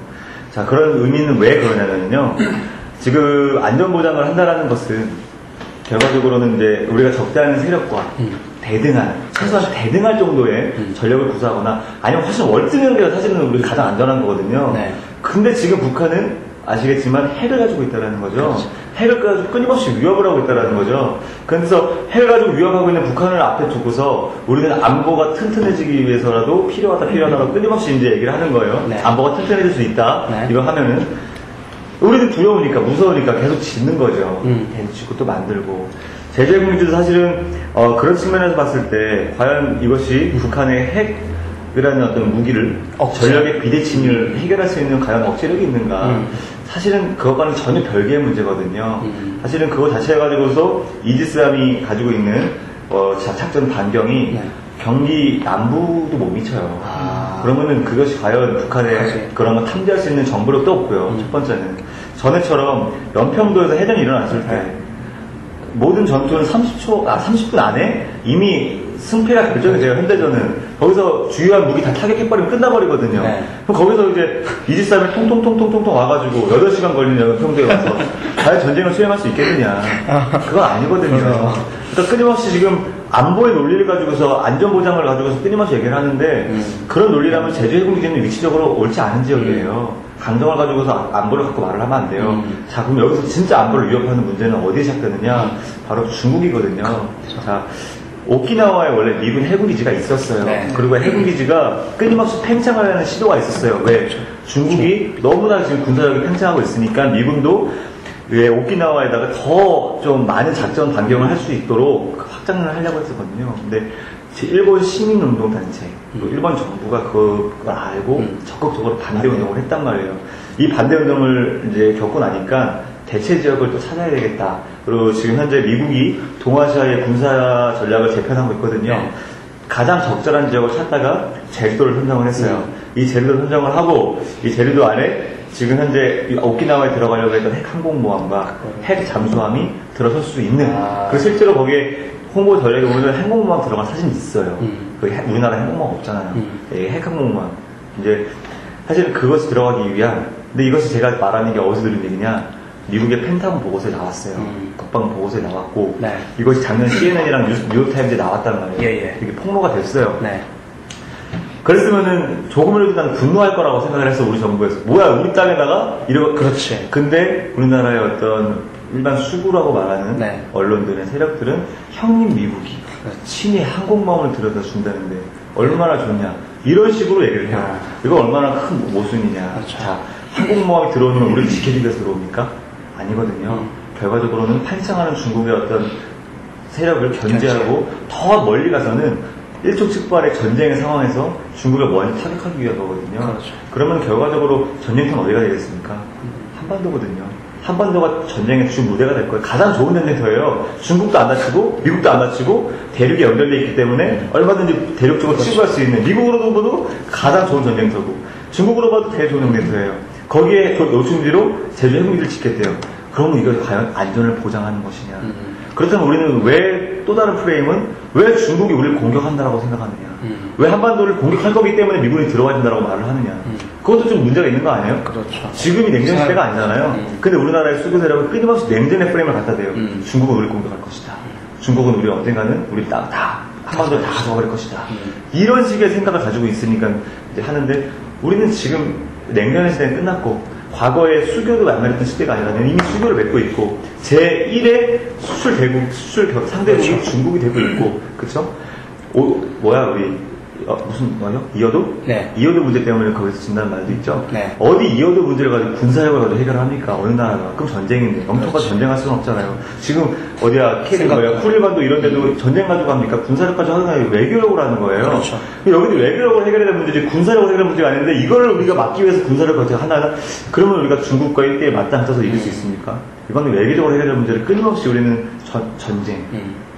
자, 그런 의미는 왜 그러냐면요, 지금 안전 보장을 한다라는 것은 결과적으로는 이제 우리가 적대하는 세력과 대등한, 최소한 대등할 정도의 전력을 구사하거나 아니면 훨씬 월등한 게 사실은 우리 가장 안전한 거거든요. 근데 지금 북한은 아시겠지만 핵을 가지고 있다는 거죠. 핵을 가지고 끊임없이 위협을 하고 있다는 거죠. 그래서 핵을 가지고 위협하고 있는 북한을 앞에 두고서 우리는 안보가 튼튼해지기 위해서라도 필요하다라고 끊임없이 이제 얘기를 하는 거예요. 안보가 튼튼해질 수 있다. 이거 하면은 우리는 두려우니까, 무서우니까 계속 짓는 거죠. 짓고 또 만들고. 제재공주도 사실은 그런 측면에서 봤을 때 과연 이것이 북한의 핵이라는 어떤 무기를 전력의 비대칭을 해결할 수 있는 과연 억제력이 있는가? 사실은 그것과는 전혀 별개의 문제거든요. 사실은 그거 자체 가지고서 이지스함이 가지고 있는 작전 반경이 경기 남부도 못 미쳐요. 그러면은 그것이 과연 북한의 그런 거 탐지할 수 있는 정보력도 없고요. 첫 번째는 전에처럼 연평도에서 해전이 일어났을 때 모든 전투는 30분 안에 이미 승패가 결정이 돼요. 현대전은 거기서 주요한 무기 다 타격해버리면 끝나버리거든요. 그럼 거기서 이제 이지스함이 통통통통통 와가지고 8시간 걸리는 연평도에 와서 과연 전쟁을 수행할 수 있겠느냐? 그건 아니거든요. 그러니까 끊임없이 지금 안보의 논리를 가지고서 안전보장을 가지고서 끊임없이 얘기를 하는데 그런 논리라면 제주 해군기지는 위치적으로 옳지 않은 지역이에요. 강정을 가지고서 안보를 갖고 말을 하면 안 돼요. 자, 그럼 여기서 진짜 안보를 위협하는 문제는 어디에 시작되느냐? 바로 중국이거든요. 자, 오키나와에 원래 미군 해군기지가 있었어요. 그리고 해군기지가 끊임없이 팽창을 하는 시도가 있었어요. 왜? 중국이 너무나 지금 군사력이 팽창하고 있으니까 미군도 왜 오키나와에다가 더 좀 많은 작전 반경을 할 수 있도록 확장을 하려고 했었거든요. 근데 일본 시민운동단체, 일본 정부가 그걸 알고 적극적으로 반대운동을 했단 말이에요. 이 반대운동을 이제 겪고 나니까 대체 지역을 또 찾아야 되겠다. 그리고 지금 현재 미국이 동아시아의 군사 전략을 재편하고 있거든요. 가장 적절한 지역을 찾다가 제주도를 선정을 했어요. 이 제주도를 선정을 하고 이 제주도 안에 지금 현재 오키나와에 들어가려고 했던 핵 항공모함과 핵 잠수함이 들어설 수 있는 그 실제로 거기에 홍보 전략에 보면 핵항공모함 들어간 사진이 있어요. 우리나라 핵항공모함 없잖아요. 핵 항공모함. 이제 사실 그것이 들어가기 위한, 근데 이것이 제가 말하는 게 어디서 들은 얘기냐? 미국의 펜타곤 보고서에 나왔어요. 국방 보고서에 나왔고 이것이 작년 CNN이랑 뉴욕타임즈에 나왔단 말이에요. 이게 폭로가 됐어요. 그랬으면은 조금이라도 난 분노할 거라고 생각을 했어, 우리 정부에서. 뭐야, 우리 땅에다가 이러고.
그렇지.
근데 우리나라의 어떤 일반 수구라고 말하는 언론들의 세력들은 형님 미국이 친히 항공모함을 들여다 준다는데 얼마나 좋냐, 이런 식으로 얘기를 해요. 이거 얼마나 큰 모순이냐. 자, 항공모함이 들어오면 우리를 지켜주기 위해서 들어옵니까? 아니거든요. 결과적으로는 팽창하는 중국의 어떤 세력을 견제하고 더 멀리 가서는 일촉즉발의 전쟁의 상황에서 중국을 먼저 타격하기 위한 거거든요. 그러면 결과적으로 전쟁터는 어디가 되겠습니까? 한반도거든요. 한반도가 전쟁의 주 무대가 될 거예요. 가장 좋은 전쟁터예요. 중국도 안 다치고 미국도 안 다치고 대륙이 연결되어 있기 때문에 얼마든지 대륙적으로 치부할 수 있는, 미국으로도 봐도 가장 좋은 전쟁터고 중국으로 봐도 되게 좋은 전쟁터예요. 거기에 그 요충지로 제주 해군기지를 짓겠대요. 그러면 이걸 과연 안전을 보장하는 것이냐. 그렇다면 우리는 왜 또 다른 프레임은 왜 중국이 우리를 공격한다라고 생각하느냐. 왜 한반도를 공격할 거기 때문에 미군이 들어가야 된다고 말을 하느냐. 그것도 좀 문제가 있는 거 아니에요? 지금이 냉전 시대가 아니잖아요. 근데 우리나라의 수구 세력은 끊임없이 냉전의 프레임을 갖다 대요. 중국은 우리를 공격할 것이다. 중국은 우리 언젠가는 우리 땅 다 한반도 다 가져가버릴 것이다. 이런 식의 생각을 가지고 있으니까 이제 하는데 우리는 지금 냉전의 시대는 끝났고 과거에 수교도 말말했던 시대가 아니라 이미 수교를 맺고 있고 제1의 수출 상대국이 중국이 되고 있고 그쵸? 우리 무슨 말이요? 이어도?
네.
이어도 문제 때문에 거기서 진다는 말도 있죠.
네.
어디 이어도 문제를 가지고 군사력을 가지고 해결합니까? 어느 나라가? 그럼 전쟁인데 영토가 전쟁할 수는 없잖아요. 지금 어디야 쿠릴반도 이런 데도 전쟁 가지고 합니까? 군사력 가지고 하는 게 아니고 외교력으로 하는 거예요.
그렇죠.
여기도 외교력으로 해결해야 될 문제지 군사력으로 해결할 문제가 아닌데 이거를 우리가 막기 위해서 군사력을 가지고 하나 그러면 우리가 중국과 1대1 맞닿아서 이길 수 있습니까? 이거는 외교적으로 해결할 문제를 끊임없이 우리는 전쟁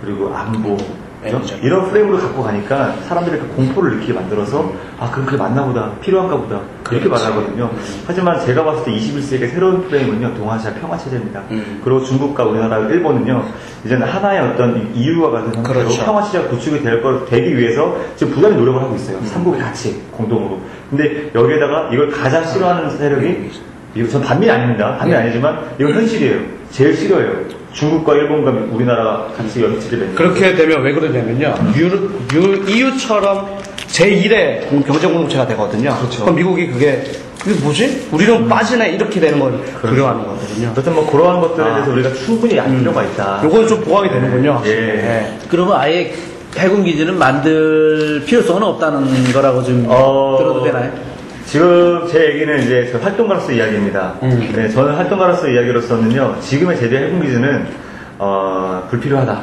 그리고 안보 그렇죠? 이런 프레임으로 갖고 가니까 사람들이 공포를 느끼게 만들어서 그렇게 맞나보다 필요한가 보다 그렇게 말하거든요. 하지만 제가 봤을 때 21세기의 새로운 프레임은요 동아시아 평화체제입니다. 그리고 중국과 우리나라, 일본은요 이제는 하나의 어떤 이유와 같은 형태로
그렇죠.
평화체제가 구축이 되기 위해서 지금 부단히 노력을 하고 있어요. 삼국이 같이 공동으로. 근데 여기에다가 이걸 가장 싫어하는 세력이 전 반민이 아닙니다. 반민이 아니지만 이건 현실이에요. 제일 싫어요. 중국과 일본과 우리나라 같이 연치를 맺는
그렇게 되면 왜 그러냐면요. EU처럼 제1의 경제 공동체가 되거든요.
그렇죠.
그럼 미국이 그게 뭐지? 우리는 빠지네 이렇게 되는 걸 두려워하는 거거든요.
어쨌든 뭐 그러한 것들에 대해서 우리가 충분히 알 필요가 있다.
요건 좀 보강이 되는군요.
예.
네.
그러면 아예 해군 기지는 만들 필요성은 없다는 거라고 좀 들어도 되나요?
지금 제 얘기는 이제 저 활동가로서 이야기입니다. 네, 저는 활동가로서 이야기로서는요, 지금의 제주 해군기지는, 불필요하다.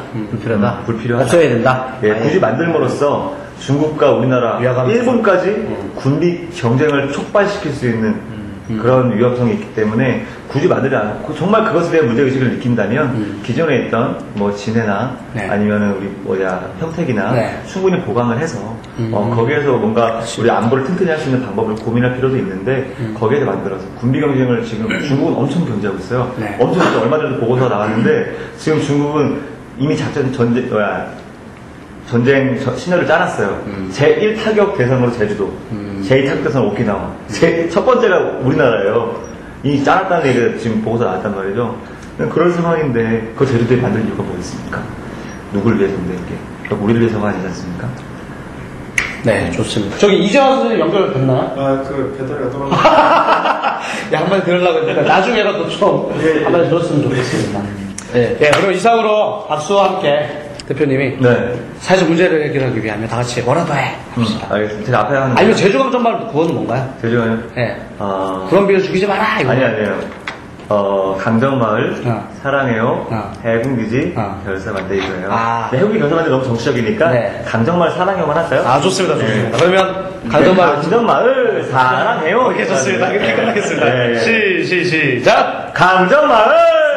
불필요하다.
없어야 된다.
예, 굳이 만들므로써 중국과 우리나라, 일본까지 군비 경쟁을 촉발시킬 수 있는 그런 위험성이 있기 때문에 굳이 만들지 않고 정말 그것에 대한 문제의식을 느낀다면 기존에 있던 뭐 진해나 아니면은 우리 평택이나 충분히 보강을 해서 거기에서 뭔가 우리 안보를 튼튼히 할 수 있는 방법을 고민할 필요도 있는데 거기에 만들어서 군비 경쟁을 지금 중국은 엄청 견제하고 있어요. 엄청 얼마 전에 보고서가 나왔는데 지금 중국은 이미 전쟁 시나리오를 짜놨어요. 제1 타격 대상으로 제주도, 제2 타격 대상으로 오키나와, 첫 번째가 우리나라예요. 이미 짜놨다는 얘기가 지금 보고서 나왔단 말이죠. 그런 상황인데 그 제주도에 만들 이유가 뭐 있습니까? 누굴 위해서인데 이게? 그러니까 우리를 위해서가 아니지 않습니까?
네, 좋습니다. 저기 이재환 선생님 연결됐나?
배터리가 떨어져.
야, 한마디 들으려고 했는데 나중에라도 좀 한마디 들었으면 좋겠습니다. 네, 그럼 이상으로 박수와 함께 대표님이 사회적 문제를 해결하기 위하면 다 같이 뭐라도 해 합시다.
알겠습니다. 제가 앞에 하는
아니면 제주강전말 그거는 뭔가요?
제주가요?
네. 그런 비를 죽이지 마라 이거.
아니에요. 강정마을 사랑해요 해군기지 결사 만들기 거예요. 해군기지 결사 만들기 너무 정치적이니까 강정마을 사랑해요만 할까요?
좋습니다. 좋습니다. 그러면
강정마을 사랑해요.
이렇게 좋습니다. 이렇게 끝나겠습니다. 시작.
강정마을